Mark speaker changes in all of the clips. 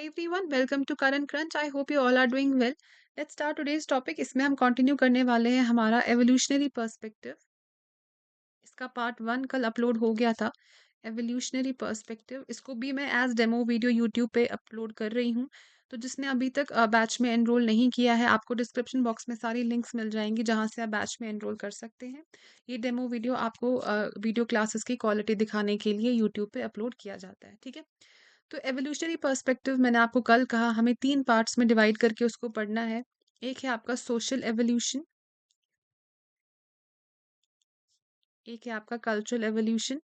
Speaker 1: everyone, welcome to Current Crunch. I hope you all are doing well. Let's start today's topic. इसमें हम continue करने वाले हैं हमारा एवोल्यूशनरी पर्सपेक्टिव. इसका पार्ट 1 कल अपलोड हो गया था. एवोल्यूशनरी पर्सपेक्टिव इसको भी मैं एज डेमो वीडियो यूट्यूब पे अपलोड कर रही हूँ. तो जिसने अभी तक बैच में एनरोल नहीं किया है, आपको डिस्क्रिप्शन बॉक्स में सारी लिंक्स मिल जाएंगी जहाँ से आप बैच में एनरोल कर सकते हैं. ये डेमो वीडियो आपको वीडियो क्लासेस की क्वालिटी दिखाने के लिए यूट्यूब पे अपलोड किया जाता है. ठीक है. तो एवोल्यूशनरी पर्सपेक्टिव मैंने आपको कल कहा, हमें 3 पार्ट्स में डिवाइड करके उसको पढ़ना है. एक है आपका सोशल एवोल्यूशन, एक है आपका cultural evolution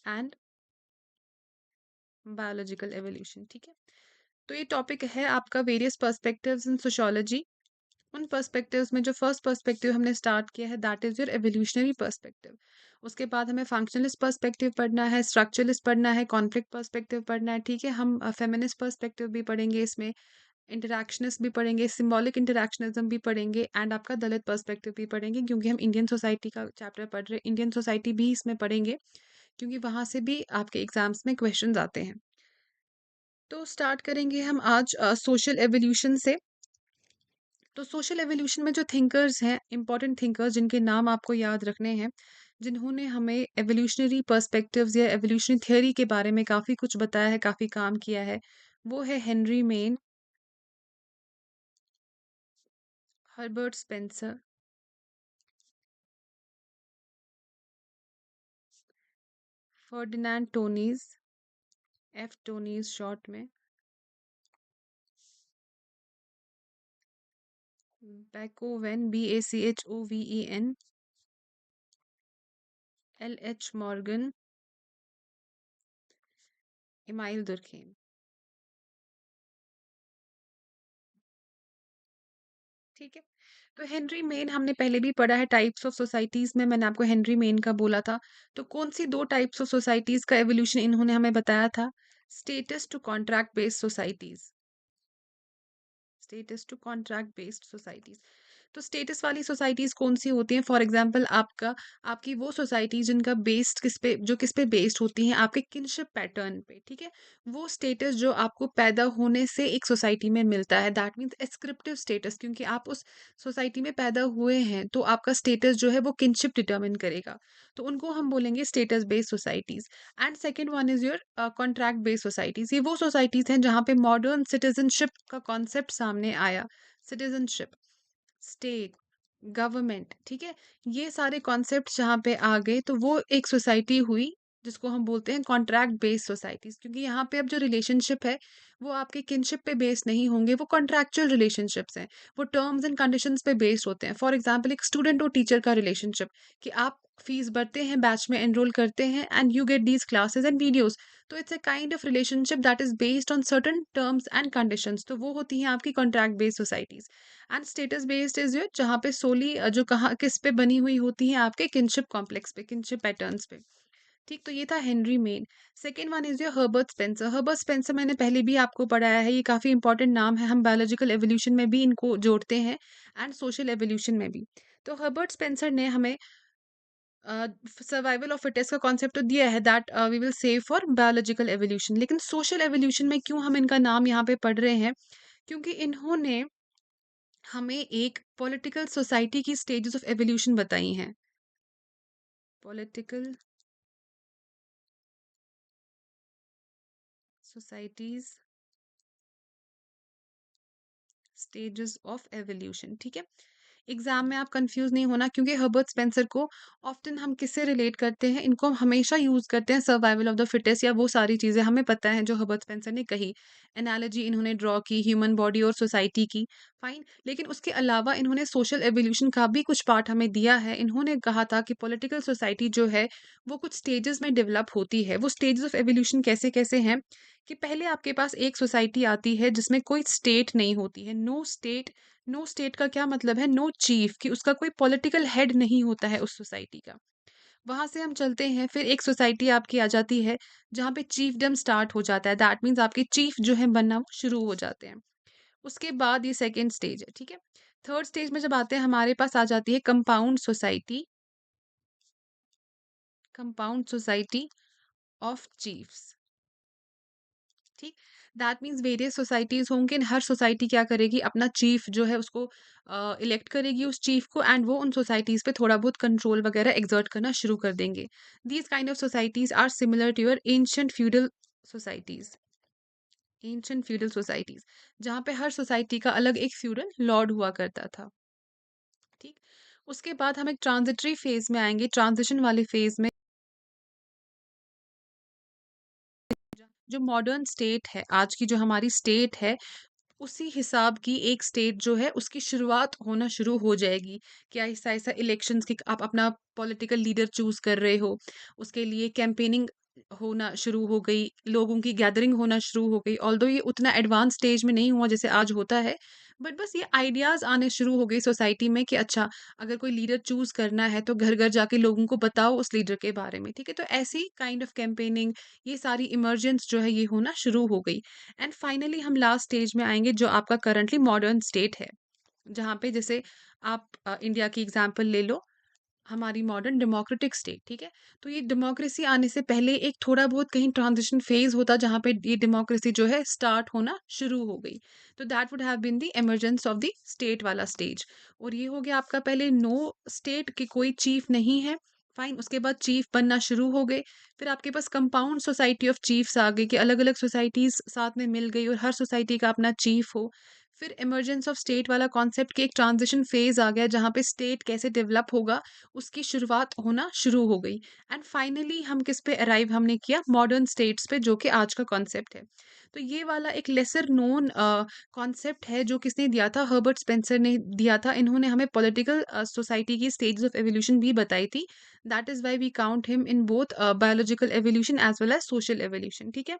Speaker 1: and biological evolution. ठीक है. तो ये टॉपिक है आपका वेरियस पर्सपेक्टिव्स इन सोशियोलॉजी. उन पर्सपेक्टिव्स में जो फर्स्ट पर्सपेक्टिव हमने स्टार्ट किया है that is your evolutionary perspective. उसके बाद हमें फंक्शनलिस्ट पर्सपेक्टिव पढ़ना है, स्ट्रक्चरलिस्ट पढ़ना है, कॉन्फ्लिक्ट पर्सपेक्टिव पढ़ना है. ठीक है. हम फेमिनिस्ट पर्सपेक्टिव भी पढ़ेंगे, इसमें इंटरैक्शनिस्ट भी पढ़ेंगे, सिंबॉलिक इंटरैक्शनिज्म भी पढ़ेंगे एंड आपका दलित पर्सपेक्टिव भी पढ़ेंगे, क्योंकि हम इंडियन सोसाइटी का चैप्टर पढ़ रहे हैं. इंडियन सोसाइटी भी इसमें पढ़ेंगे क्योंकि वहां से भी आपके एग्जाम्स में क्वेश्चंस आते हैं. तो स्टार्ट करेंगे हम आज सोशल एवोल्यूशन से. तो सोशल एवोल्यूशन में जो थिंकर्स हैं, इंपॉर्टेंट थिंकर्स जिनके नाम आपको याद रखने हैं, जिन्होंने हमें एवोल्यूशनरी पर्सपेक्टिव्स या एवोल्यूशनरी थ्योरी के बारे में काफ़ी कुछ बताया है, काफ़ी काम किया है, वो है Henry Maine, Herbert Spencer, Ferdinand Tonnies, F Tonnies short में, Bachofen, BACHOVEN, LH Morgan, Emile Durkheim. ठीक है. तो हेनरी मेन हमने पहले भी पढ़ा है. टाइप्स ऑफ सोसाइटीज में मैंने आपको हेनरी मेन का बोला था. तो कौन सी दो टाइप्स ऑफ सोसाइटीज का एवोल्यूशन इन्होंने हमें बताया था? Status to contract based societies. Status to contract based societies. तो स्टेटस वाली सोसाइटीज कौन सी होती हैं? फॉर एग्जांपल आपकी वो सोसाइटी जिनका बेस्ड किस पे बेस्ड होती हैं? आपके किनशिप पैटर्न पे. ठीक है. वो स्टेटस जो आपको पैदा होने से एक सोसाइटी में मिलता है, दैट मीन्स एस्क्रिप्टिव स्टेटस, क्योंकि आप उस सोसाइटी में पैदा हुए हैं तो आपका स्टेटस जो है वो किनशिप डिटर्मिन करेगा. तो उनको हम बोलेंगे status based societies. And second one is your contract based societies. ये वो सोसाइटीज हैं जहाँ पे मॉडर्न सिटीजनशिप का कॉन्सेप्ट सामने आया. Citizenship, state, government. ठीक है. ये सारे कॉन्सेप्ट जहाँ पे आ गए तो वो एक सोसाइटी हुई जिसको हम बोलते हैं कॉन्ट्रैक्ट बेस्ड सोसाइटीज, क्योंकि यहाँ पे अब जो रिलेशनशिप है वो आपके किनशिप पे बेस्ड नहीं होंगे, वो कॉन्ट्रैक्चुअल रिलेशनशिप्स हैं. वो टर्म्स एंड कंडीशंस पे बेस्ड होते हैं. फॉर एग्जांपल एक स्टूडेंट और टीचर का रिलेशनशिप, कि आप फीस भरते हैं, बैच में एनरोल करते हैं and you get these classes and videos. तो it's a kind of relationship that is based on certain terms and conditions. तो वो होती हैं आपकी contract based societies. And status based is your, जहाँ पे सोली जो कहाँ किस पे बनी हुई होती है, आपके किनशिप कॉम्प्लेक्स पे, किनशिप पैटर्न्स पे. ठीक. तो ये था Henry main. Second one is your Herbert Spencer. Herbert Spencer मैंने पहले भी आपको पढ़ाया है, ये काफी इंपॉर्टेंट नाम है. हम बायोलॉजिकल एवोल्यूशन में भी इनको जोड़ते हैं एंड सोशल एवोल्यूशन में भी. तो हर्बर्ट स्पेंसर ने हमें सर्वाइवल ऑफ फिटेस्ट का कॉन्सेप्ट तो दिया है, that we will save for biological evolution. लेकिन सोशल एवोल्यूशन में क्यों हम इनका नाम यहाँ पे पढ़ रहे हैं? क्योंकि इन्होंने हमें एक पॉलिटिकल सोसाइटी की स्टेजेस ऑफ एवोल्यूशन बताई हैं. Political societies stages of evolution. ठीक है. एग्जाम में आप कंफ्यूज नहीं होना, क्योंकि हर्बर्ट स्पेंसर को ऑफ्टन हम किससे रिलेट करते हैं? इनको हम हमेशा यूज करते हैं सर्वाइवल ऑफ द फिटेस्ट या वो सारी चीजें हमें पता है जो हर्बर्ट स्पेंसर ने कही. एनालॉजी इन्होंने ड्रॉ की ह्यूमन बॉडी और सोसाइटी की. फाइन. लेकिन उसके अलावा इन्होंने सोशल एवोल्यूशन का भी कुछ पार्ट हमें दिया है. इन्होंने कहा था कि पॉलिटिकल सोसाइटी जो है वो कुछ स्टेजेस में डेवलप होती है. वो स्टेजेस ऑफ एवोल्यूशन कैसे कैसे हैं? कि पहले आपके पास एक सोसाइटी आती है जिसमें कोई स्टेट नहीं होती है. No state. नो स्टेट का क्या मतलब है? नो चीफ, कि उसका कोई पॉलिटिकल हेड नहीं होता है उस सोसाइटी का. वहां से हम चलते हैं, फिर एक सोसाइटी आपकी आ जाती है जहाँ पे चीफडम स्टार्ट हो जाता है. दैट मीन्स आपके चीफ जो है बनना वो शुरू हो जाते हैं. उसके बाद ये सेकेंड स्टेज है. ठीक है. थर्ड स्टेज में जब आते हैं हमारे पास आ जाती है compound society. Compound society of chiefs. ठीक। दैट मीन्स वेरियस सोसाइटीज होंगे, हर सोसाइटी क्या करेगी, अपना चीफ जो है उसको इलेक्ट करेगी उस चीफ को, एंड वो उन सोसाइटीज पे थोड़ा बहुत कंट्रोल वगैरह एग्जर्ट करना शुरू कर देंगे। These kind of societies are similar to your ancient feudal societies. Ancient feudal societies जहाँ पे हर सोसाइटी का अलग एक फ्यूडल लॉर्ड हुआ करता था। ठीक। उसके बाद हम एक ट्रांजिटरी फेज में आएंगे, ट्रांजिशन वाले फेज में। जो मॉडर्न स्टेट है, आज की जो हमारी स्टेट है, उसी हिसाब की एक स्टेट जो है उसकी शुरुआत होना शुरू हो जाएगी कि ऐसा-ऐसा इलेक्शंस की आप अपना पॉलिटिकल लीडर चूज़ कर रहे हो, उसके लिए कैंपेनिंग होना शुरू हो गई, लोगों की गैदरिंग होना शुरू हो गई। ऑल्दो ये उतना एडवांस स्टेज में नहीं हुआ जैसे आज होता है, बट बस ये आइडियाज़ आने शुरू हो गई सोसाइटी में कि अच्छा, अगर कोई लीडर चूज़ करना है तो घर-घर जाके लोगों को बताओ उस लीडर के बारे में, ठीक है? तो ऐसी काइंड ऑफ कैंपेनिंग, ये सारी इमर्जेंस जो है ये होना शुरू हो गई। एंड फाइनली हम लास्ट स्टेज में आएँगे जो आपका करंटली मॉडर्न स्टेट है। जहाँ पे जैसे आप इंडिया की एग्ज़ाम्पल ले लो, हमारी मॉडर्न डेमोक्रेटिक स्टेट, ठीक है? तो ये डेमोक्रेसी आने से पहले एक थोड़ा बहुत कहीं ट्रांज़िशन फ़ेज़ होता जहाँ पे ये डेमोक्रेसी जो है स्टार्ट होना शुरू हो गई। तो that would have been the emergence of the state वाला स्टेज। और ये हो गया आपका पहले नो स्टेट कि कोई चीफ नहीं है, फाइन। उसके बाद चीफ बनना शुरू हो गए। फिर आपके पास कंपाउंड सोसाइटी ऑफ चीफ्स आ गई कि अलग-अलग सोसाइटीज़ साथ में मिल गई और हर सोसाइटी का अपना चीफ हो। फिर इमर्जेंस ऑफ स्टेट वाला कॉन्सेप्ट कि एक ट्रांज़िशन फ़ेज़ आ गया जहाँ पे स्टेट कैसे डेवलप होगा उसकी शुरुआत होना शुरू हो गई। एंड फाइनली हम किस पे अराइव हमने किया, मॉडर्न स्टेट्स पे, जो कि आज का कॉन्सेप्ट है। तो ये वाला एक लेसर नोन कॉन्सेप्ट है जो किसने दिया था, हर्बर्ट स्पेंसर ने दिया था। इन्होंने हमें पॉलिटिकल सोसाइटी की स्टेजेस ऑफ एवोल्यूशन भी बताई थी। That is why we count him in both biological evolution as well as social evolution, ठीक है?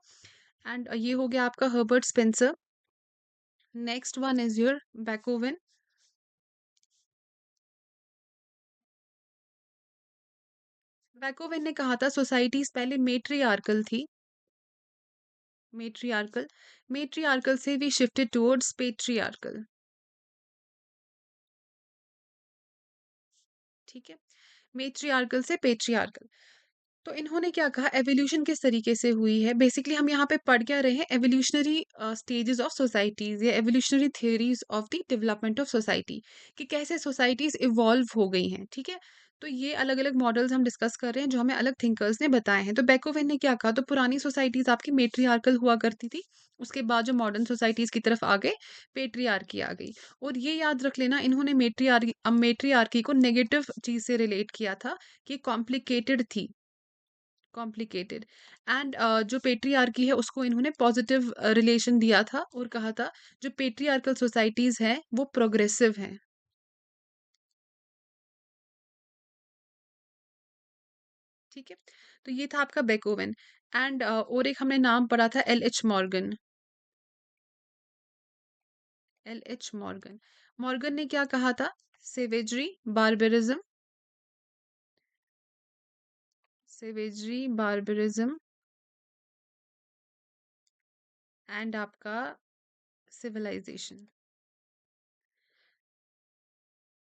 Speaker 1: एंड ये हो गया आपका Herbert Spencer. Next one is your Bachofen. Bachofen ने कहा था सोसाइटीज पहले मेट्रियार्कल थी। मेट्रियार्कल, मेट्रियार्कल से वी शिफ्टेड टुवर्ड्स पेट्रियार्कल, ठीक है? मेट्रियार्कल से पेट्रियार्कल। तो इन्होंने क्या कहा, एवोल्यूशन किस तरीके से हुई है, बेसिकली हम यहाँ पे पढ़ क्या रहे हैं, एवोल्यूशनरी स्टेजेस ऑफ सोसाइटीज या evolutionary theories of the development of society, कि कैसे सोसाइटीज इवॉल्व हो गई हैं, ठीक है? तो ये अलग अलग मॉडल्स हम डिस्कस कर रहे हैं जो हमें अलग थिंकर्स ने बताए हैं। तो बेकोवेन ने क्या कहा, तो पुरानी सोसाइटीज आपकी मेट्रियार्कल हुआ करती थी, उसके बाद जो मॉडर्न सोसाइटीज की तरफ आ गए, पेट्रियार्की आ गई। और ये याद रख लेना, इन्होंने मेट्रियार्की को नेगेटिव चीज से रिलेट किया था कि कॉम्प्लिकेटेड थी, कॉम्प्लिकेटेड। एंड जो पेट्रियार्की है उसको इन्होंने पॉजिटिव रिलेशन दिया था और कहा था जो पेट्रियार्कल सोसाइटीज हैं वो प्रोग्रेसिव हैं, ठीक है? तो ये था आपका बेकोवन। एंड और एक हमने नाम पढ़ा था L H Morgan. L H Morgan, Morgan ने क्या कहा था, savagery, barbarism, savagery, barbarism and आपका सिविलाइजेशन।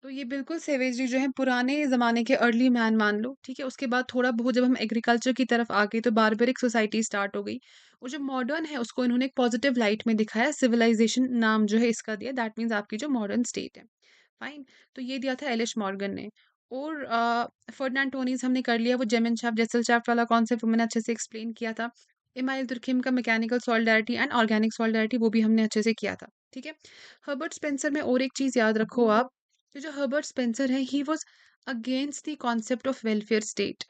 Speaker 1: तो ये बिल्कुल सेवेजरी जो है पुराने ज़माने के अर्ली मैन मान लो, ठीक है? उसके बाद थोड़ा बहुत जब हम एग्रीकल्चर की तरफ आ गए तो बार्बरिक सोसाइटी स्टार्ट हो गई। और जो मॉडर्न है उसको इन्होंने एक पॉजिटिव लाइट में दिखाया, सिविलाइजेशन नाम जो है इसका दिया, दैट मीन्स आपकी जो मॉडर्न स्टेट है। फाइन। तो ये दिया था एलिश मॉर्गन ने। और फर्डिनेंड टोनीज़ हमने कर लिया, वो जेमिनशैफ्ट, जेसलशैफ्ट वाला कॉन्सेप्ट वो मैंने अच्छे से एक्सप्लेन किया था। इमाइल दुर्खिम का mechanical solidarity and organic solidarity वो भी हमने अच्छे से किया था, ठीक है? हर्बर्ट स्पेंसर में और एक चीज़ याद रखो आप, तो जो हर्बर्ट स्पेंसर है he was against the concept of welfare state.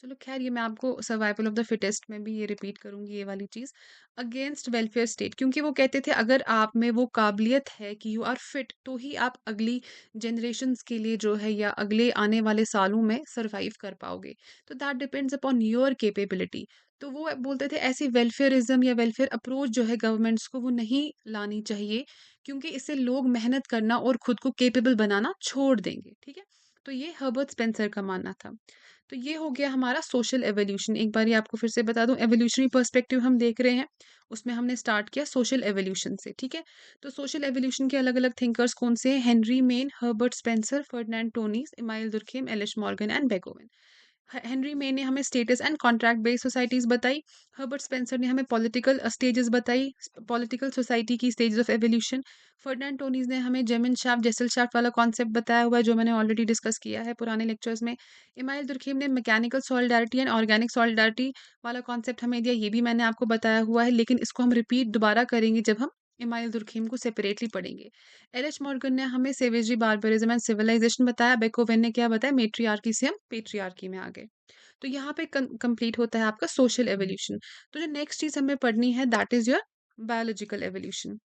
Speaker 1: चलो ख़ैर ये मैं आपको सर्वाइवल ऑफ द फिटेस्ट में भी ये रिपीट करूँगी ये वाली चीज़, अगेंस्ट वेलफेयर स्टेट, क्योंकि वो कहते थे अगर आप में वो काबिलियत है कि यू आर फिट तो ही आप अगली जनरेशंस के लिए जो है या अगले आने वाले सालों में सर्वाइव कर पाओगे। तो that depends upon your capability. तो वो बोलते थे ऐसी वेलफेयरिज़्म या वेलफेयर अप्रोच जो है गवर्नमेंट्स को वो नहीं लानी चाहिए, क्योंकि इससे लोग मेहनत करना और खुद को कैपेबल बनाना छोड़ देंगे, ठीक है? तो ये हर्बर्ट स्पेंसर का मानना था। तो ये हो गया हमारा सोशल एवोल्यूशन। एक बार ये आपको फिर से बता दूं, एवोल्यूशनरी पर्सपेक्टिव हम देख रहे हैं, उसमें हमने स्टार्ट किया सोशल एवोल्यूशन से, ठीक है? तो सोशल एवोल्यूशन के अलग अलग थिंकर्स कौन से हैं, Henry Maine, Herbert Spencer, Ferdinand Tonnies, Emile Durkheim, L H Morgan and Bachofen. Henry Maine ने हमें status and contract based societies बताई। हर्बर्ट स्पेंसर ने हमें पॉलिटिकल स्टेजेस बताई, पॉलिटिकल सोसाइटी की stages of evolution. Ferdinand Tonnies ने हमें जेमिन शाफ्ट जेसल शाफ्ट वाला कॉन्सेप्ट बताया हुआ है, जो मैंने ऑलरेडी डिस्कस किया है पुराने लेक्चर्स में। इमाइल दुर्खीम ने mechanical solidarity and organic solidarity वाला कॉन्सेप्ट हमें दिया, ये भी मैंने आपको बताया हुआ है, लेकिन इसको हम रिपीट दोबारा करेंगे जब हम इमाइल दुर्खीम को सेपरेटली पढ़ेंगे। एल एच मॉर्गन ने हमें सेवेजरी बार्बरिज्म एंड सिविलाइजेशन बताया। बेकोवेन ने क्या बताया, मेट्रियार्की से हम पेट्रियार्की में आ गए। तो यहाँ पे कंप्लीट होता है आपका सोशल एवोल्यूशन। तो जो नेक्स्ट चीज हमें पढ़नी है that is your biological evolution.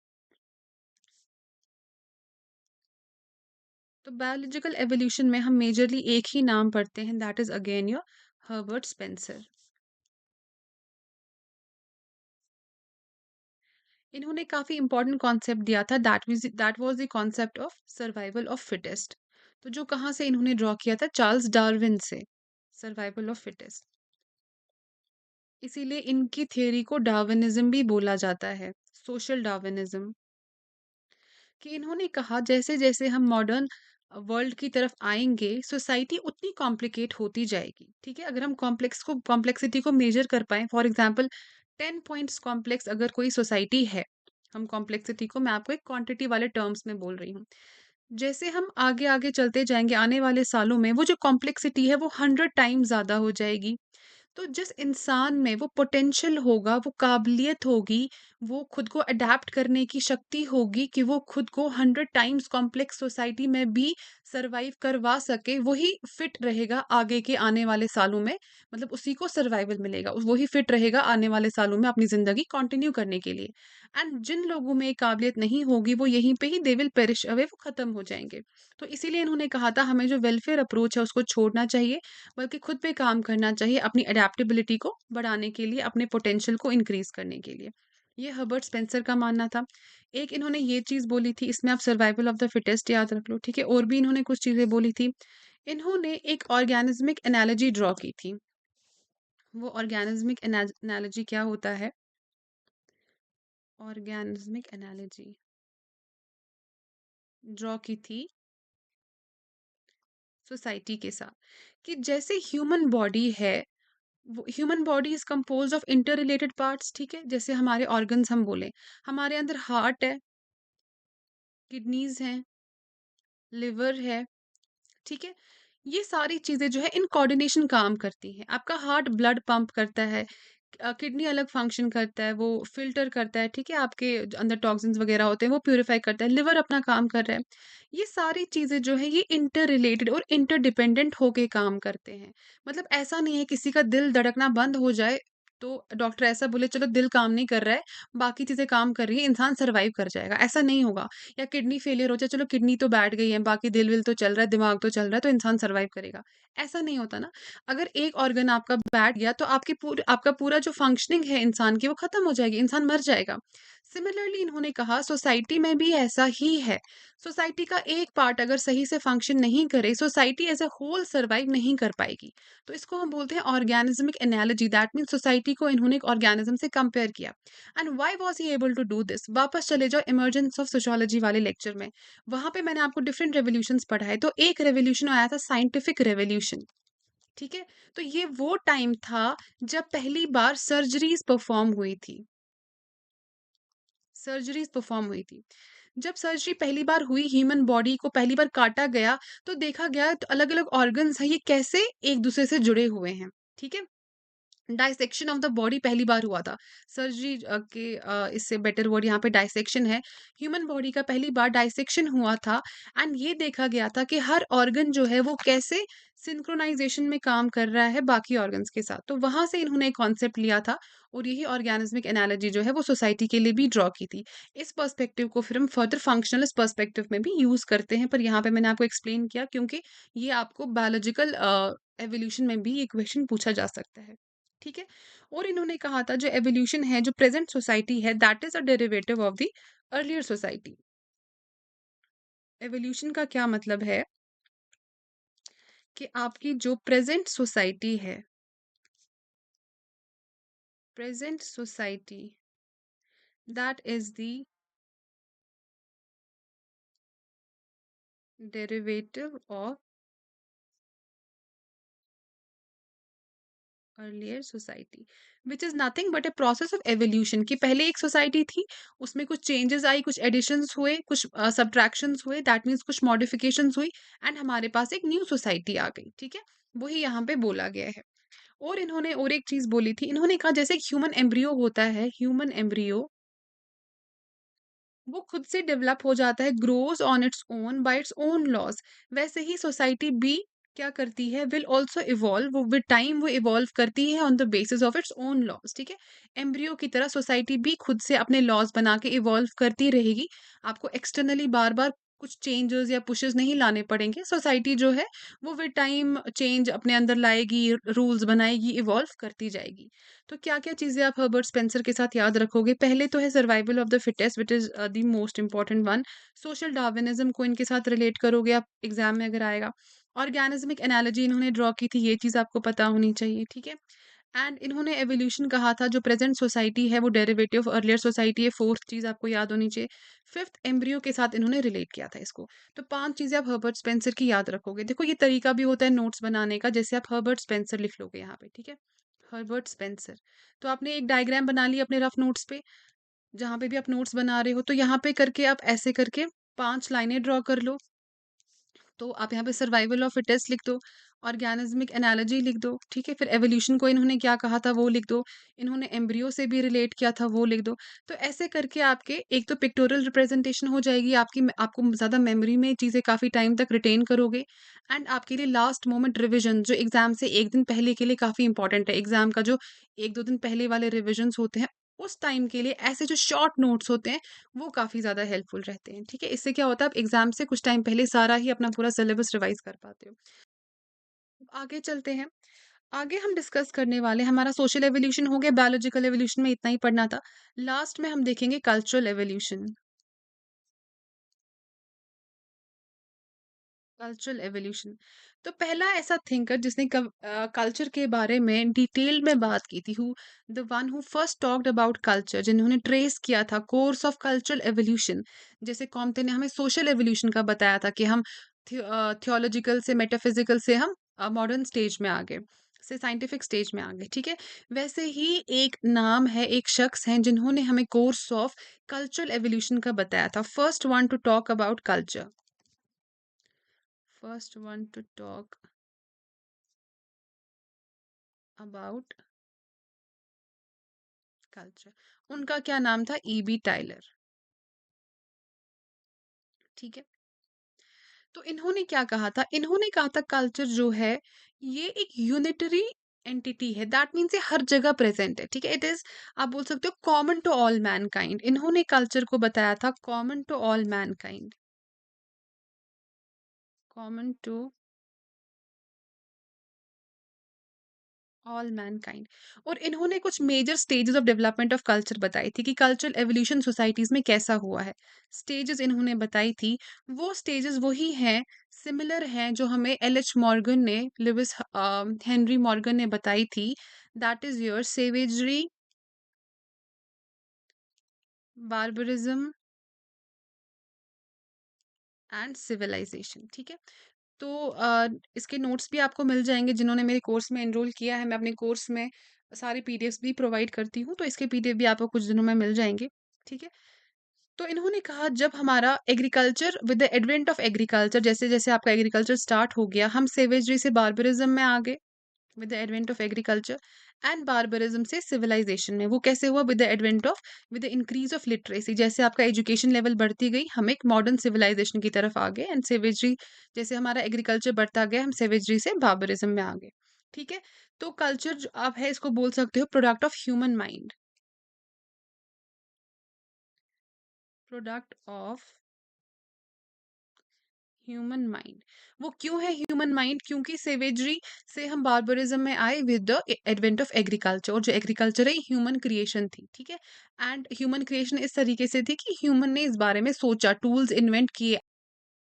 Speaker 1: तो बायोलॉजिकल एवोल्यूशन में हम मेजरली एक ही नाम पढ़ते हैं, that is again your Herbert Spencer. इन्होंने काफी इंपॉर्टेंट कॉन्सेप्ट दिया था, that was the concept of survival of fittest. तो जो कहाँ से इन्होंने ड्रॉ किया था, चार्ल्स डार्विन से, सर्वाइवल ऑफ फिटेस्ट। इसीलिए इनकी थ्योरी को डार्विनिज्म भी बोला जाता है, सोशल डार्विनिज्म। कि इन्होंने कहा जैसे जैसे हम मॉडर्न वर्ल्ड की तरफ आएंगे, सोसाइटी उतनी कॉम्प्लिकेट होती जाएगी। ठीक है, अगर हम कॉम्प्लेक्सिटी को मेजर कर पाए, फॉर एग्जांपल 10 पॉइंट्स कॉम्प्लेक्स अगर कोई सोसाइटी है, हम कॉम्प्लेक्सिटी को, मैं आपको एक क्वांटिटी वाले टर्म्स में बोल रही हूँ, जैसे हम आगे आगे चलते जाएंगे आने वाले सालों में, वो जो कॉम्प्लेक्सिटी है वो 100 टाइम्स ज्यादा हो जाएगी। तो जिस इंसान में वो पोटेंशियल होगा, वो काबिलियत होगी, वो खुद को अडैप्ट करने की शक्ति होगी कि वो खुद को 100 टाइम्स कॉम्प्लेक्स सोसाइटी में भी सर्वाइव करवा सके, वही फिट रहेगा आगे के आने वाले सालों में। मतलब उसी को सर्वाइवल मिलेगा, वही फिट रहेगा आने वाले सालों में अपनी ज़िंदगी कंटिन्यू करने के लिए। एंड जिन लोगों में ये काबिलियत नहीं होगी, वो यहीं पे ही दे विल पेरिश अवे, वो खत्म हो जाएँगे। तो इसीलिए इन्होंने कहा था हमें जो वेलफेयर अप्रोच है उसको छोड़ना चाहिए, बल्कि खुद पे काम करना चाहिए अपनी अडैप्टेबिलिटी को बढ़ाने के लिए, अपने पोटेंशियल को इंक्रीज़ करने के लिए। ये हर्बर्ट स्पेंसर का मानना था। एक इन्होंने ये चीज़ बोली थी, इसमें आप सर्वाइवल ऑफ द फिटेस्ट याद रख लो, ठीक है? और भी इन्होंने कुछ चीज़ें बोली थी। इन्होंने एक ऑर्गेनिज़मिक एनालॉजी ड्रॉ की थी। वो ऑर्गेनिज़मिक एनालॉजी क्या होता है? ऑर्गेनिज़मिक एनालॉजी ड्रॉ की थी सोसाइटी के साथ, कि जैसे ह्यूमन बॉडी है, वो human body is compose of inter related parts, ठीक है? जैसे हमारे ऑर्गन्स हम बोले, हमारे अंदर हार्ट है, किडनीज हैं, लिवर है, ठीक है? ये सारी चीज़ें जो है इन कोऑर्डिनेशन काम करती हैं। आपका हार्ट ब्लड पंप करता है, किडनी अलग फंक्शन करता है, वो फ़िल्टर करता है, ठीक है? आपके जो अंदर टॉक्सिन्स वग़ैरह होते हैं वो प्यूरिफ़ाई करता है, लिवर अपना काम कर रहा है। ये सारी चीज़ें जो है ये इंटर रिलेटेड और इंटरडिपेंडेंट होके काम करते हैं। मतलब ऐसा नहीं है किसी का दिल धड़कना बंद हो जाए, तो डॉक्टर ऐसा बोले चलो दिल काम नहीं कर रहा है, बाकी चीज़ें काम कर रही हैं, इंसान सर्वाइव कर जाएगा, ऐसा नहीं होगा। या किडनी फेलियर हो जाए, चलो किडनी तो बैठ गई है, बाकी दिल-विल तो चल रहा है, दिमाग तो चल रहा है, तो इंसान सर्वाइव करेगा। ऐसा नहीं होता ना। अगर एक ऑर्गन आपका बैठ गया, तो आपका पूरा जो फंक्शनिंग है इंसान की, वो खत्म हो जाएगी, इंसान मर जाएगा। सिमिलरली इन्होंने कहा सोसाइटी में भी ऐसा ही है। सोसाइटी का एक पार्ट अगर सही से फंक्शन नहीं करे, society as a whole survive नहीं कर पाएगी। तो इसको हम बोलते हैं organismic analogy, that means society को इन्होंने एक ऑर्गेनिज़्म से कंपेयर किया। And why was he able to do this? वापस चले जाओ इमर्जेंस ऑफ सोशियोलॉजी वाले लेक्चर में। वहाँ पे मैंने आपको डिफरेंट रेवोल्यूशंस पढ़ाए, तो एक रेवोल्यूशन आया था साइंटिफिक रेवोल्यूशन, ठीक है? तो ये वो टाइम था जब पहली बार सर्जरीज़ परफ़ॉर्म हुई थी। जब सर्जरी पहली बार हुई, ह्यूमन बॉडी को पहली बार काटा गया, तो देखा गया तो अलग-अलग ऑर्गन्स हैं, ये कैसे एक-दूसरे से जुड़े हुए हैं, ठीक है? डाइसेक्शन ऑफ द बॉडी पहली बार हुआ था। सर्जरी इससे बेटर वर्ड यहाँ पे डाइसेक्शन है। ह्यूमन बॉडी का पहली बार डाइसेक्शन हुआ था, एंड ये देखा गया था कि हर ऑर्गन जो है वो कैसे सिंक्रोनाइज़ेशन में काम कर रहा है बाकी ऑर्गन्स के साथ। तो वहाँ से इन्होंने एक कॉन्सेप्ट लिया था, और यही ऑर्गेनिज़्मिक एनालॉजी जो है वो सोसाइटी के लिए भी ड्रॉ की थी। इस पर्सपेक्टिव को फिर हम फर्दर फंक्शनलिस्ट पर्सपेक्टिव में भी यूज़ करते हैं, पर यहाँ पे मैंने आपको एक्सप्लेन किया क्योंकि ये आपको बायोलॉजिकल एवोल्यूशन में भी ये क्वेश्चन पूछा जा सकता है। ठीक है? और इन्होंने कहा था जो एवोल्यूशन है, जो प्रेज़ेंट सोसाइटी है, that is a derivative of the earlier society. Evolution का क्या मतलब है कि आपकी जो present society that is the derivative of earlier society which is nothing but a process of evolution कि पहले एक सोसाइटी थी, उसमें कुछ चेंजेस आई, कुछ एडिशंस हुए, कुछ सब्ट्रैक्शंस हुए, दैट मीन्स कुछ मॉडिफिकेशंस हुई एंड हमारे पास एक न्यू सोसाइटी आ गई, ठीक है? वही यहाँ पे बोला गया है। और इन्होंने और एक चीज़ बोली थी, इन्होंने कहा जैसे ह्यूमन एम्ब्रियो होता है, ह्यूमन एम्ब्रियो वो खुद से डेवलप हो जाता है, grows on its own by its own laws. वैसे ही सोसाइटी भी क्या करती है, विल ऑल्सो इवॉल्व, वो विद टाइम वो इवॉल्व करती है on the basis of its own laws, ठीक है? एम्ब्रियो की तरह सोसाइटी भी खुद से अपने लॉज बना के इवॉल्व करती रहेगी। आपको एक्सटर्नली बार बार कुछ चेंजेस या पुशेस नहीं लाने पड़ेंगे। सोसाइटी जो है वो विद टाइम चेंज अपने अंदर लाएगी, रूल्स बनाएगी, इवॉल्व करती जाएगी। तो क्या-क्या चीज़ें आप हर्बर्ट स्पेंसर के साथ याद रखोगे? पहले तो है survival of the fittest which is the most important one. Social Darwinism को इनके साथ रिलेट करोगे आप एग्ज़ाम में अगर आएगा। ऑर्गेनिज़्मिक एनालॉजी इन्होंने ड्रॉ की थी, ये चीज़ आपको पता होनी चाहिए, ठीक है? एंड इन्होंने एवोल्यूशन कहा था, जो प्रेज़ेंट सोसाइटी है वो डेरिवेटिव ऑफ अर्लियर सोसाइटी है, 4th चीज़ आपको याद होनी चाहिए। 5th एम्ब्रियो के साथ इन्होंने रिलेट किया था इसको। तो 5 चीज़ें आप हर्बर्ट स्पेंसर की याद रखोगे। देखो ये तरीका भी होता है नोट्स बनाने का, जैसे आप हर्बर्ट स्पेंसर लिख लोगे यहाँ पे, ठीक है? Herbert Spencer. तो आपने एक डायग्राम बना ली अपने रफ नोट्स पे, जहाँ पे भी आप नोट्स बना रहे हो, तो यहाँ पे करके आप ऐसे करके 5 लाइनें ड्रॉ कर लो। तो आप यहाँ पे सर्वाइवल ऑफ फिटेस्ट लिख दो, ऑर्गेनिज्मिक एनालॉजी लिख दो, ठीक है? फिर एवोल्यूशन को इन्होंने क्या कहा था वो लिख दो, इन्होंने एम्ब्रियो से भी रिलेट किया था वो लिख दो। तो ऐसे करके आपके एक तो पिक्टोरियल रिप्रेजेंटेशन हो जाएगी, आपको ज़्यादा मेमोरी में चीज़ें काफ़ी टाइम तक रिटेन करोगे एंड आपके लिए लास्ट मोमेंट रिविज़न जो एग्ज़ाम से 1 दिन पहले के लिए काफ़ी इंपॉर्टेंट है। एग्ज़ाम का जो 1-2 दिन पहले वाले रिविज़न्स होते हैं, उस टाइम के लिए ऐसे जो शॉर्ट नोट्स होते हैं वो काफ़ी ज़्यादा हेल्पफुल रहते हैं, ठीक है? इससे क्या होता है आप एग्ज़ाम से कुछ टाइम पहले सारा ही अपना पूरा सिलेबस रिवाइज़ कर पाते हो। आगे चलते हैं, आगे हम डिस्कस करने वाले हैं हमारा सोशल एवोल्यूशन हो गया, बायोलॉजिकल एवोल्यूशन में इतना ही पढ़ना था। लास्ट में हम देखेंगे कल्चरल एवोल्यूशन। कल्चरल एवोल्यूशन तो पहला ऐसा थिंकर जिसने कल्चर के बारे में डिटेल में बात की थी, who the one who first talked about culture, जिन्होंने ट्रेस किया था कोर्स ऑफ कल्चरल एवोल्यूशन। जैसे कॉम्टे ने हमें सोशल एवोल्यूशन का बताया था कि हम थियोलॉजिकल से मेटाफिजिकल से हम मॉडर्न स्टेज में आ गए, से साइंटिफिक स्टेज में आ गए, ठीक है? वैसे ही एक नाम है, एक शख्स हैं जिन्होंने हमें कोर्स ऑफ कल्चरल एवोल्यूशन का बताया था, first one two talk about culture, first one two talk about culture. उनका क्या नाम था? ईबी टाइलर, ठीक है? तो इन्होंने क्या कहा था? इन्होंने कहा था कल्चर जो है ये एक यूनिटरी एंटिटी है, दैट मीन्स ये हर जगह प्रेजेंट है, ठीक है? इट इज, आप बोल सकते हो, कॉमन टू ऑल मैनकाइंड। इन्होंने कल्चर को बताया था common to all mankind, common to all mankind. और इन्होंने कुछ major stages of development of culture बताई थी कि कल्चरल एवोल्यूशन सोसाइटीज में कैसा हुआ है। स्टेजेस इन्होंने बताई थी, वो स्टेजेस वही हैं, सिमिलर हैं जो हमें एल.एच. मॉर्गन ने, लुइस हेनरी मॉर्गन ने बताई थी। That is your savagery, barbarism and civilisation, ठीक है? तो इसके नोट्स भी आपको मिल जाएँगे जिन्होंने मेरे कोर्स में एनरोल किया है। मैं अपने कोर्स में सारे पीडीएफ्स भी प्रोवाइड करती हूँ, तो इसके पीडीएफ भी आपको कुछ दिनों में मिल जाएँगे, ठीक है? तो इन्होंने कहा जब हमारा agriculture, with the advent of agriculture, जैसे-जैसे आपका एग्रीकल्चर स्टार्ट हो गया, हम सेवेजरी से बार्बरिज़्म में आ गए। With the advent of agriculture and barbarism से सिविलाइजेशन में। वो कैसे हुआ? With the advent of, with the increase of literacy, जैसे आपका एजुकेशन लेवल बढ़ती गई हम एक मॉडर्न सिविलाइजेशन की तरफ आ गए एंड सेवेजरी, जैसे हमारा एग्रीकल्चर बढ़ता गया हम सेवेजरी से बार्बरिज्म में आ गए, ठीक है? तो कल्चर जो आप है इसको बोल सकते हो product of human mind, product of human mind. वो क्यों है ह्यूमन माइंड? क्योंकि सेवेजरी से हम बार्बरिज्म में आए with the advent of agriculture, और जो एग्रीकल्चर है ह्यूमन क्रिएशन थी, ठीक है? एंड ह्यूमन क्रिएशन इस तरीके से थी कि ह्यूमन ने इस बारे में सोचा, टूल्स इन्वेंट किए,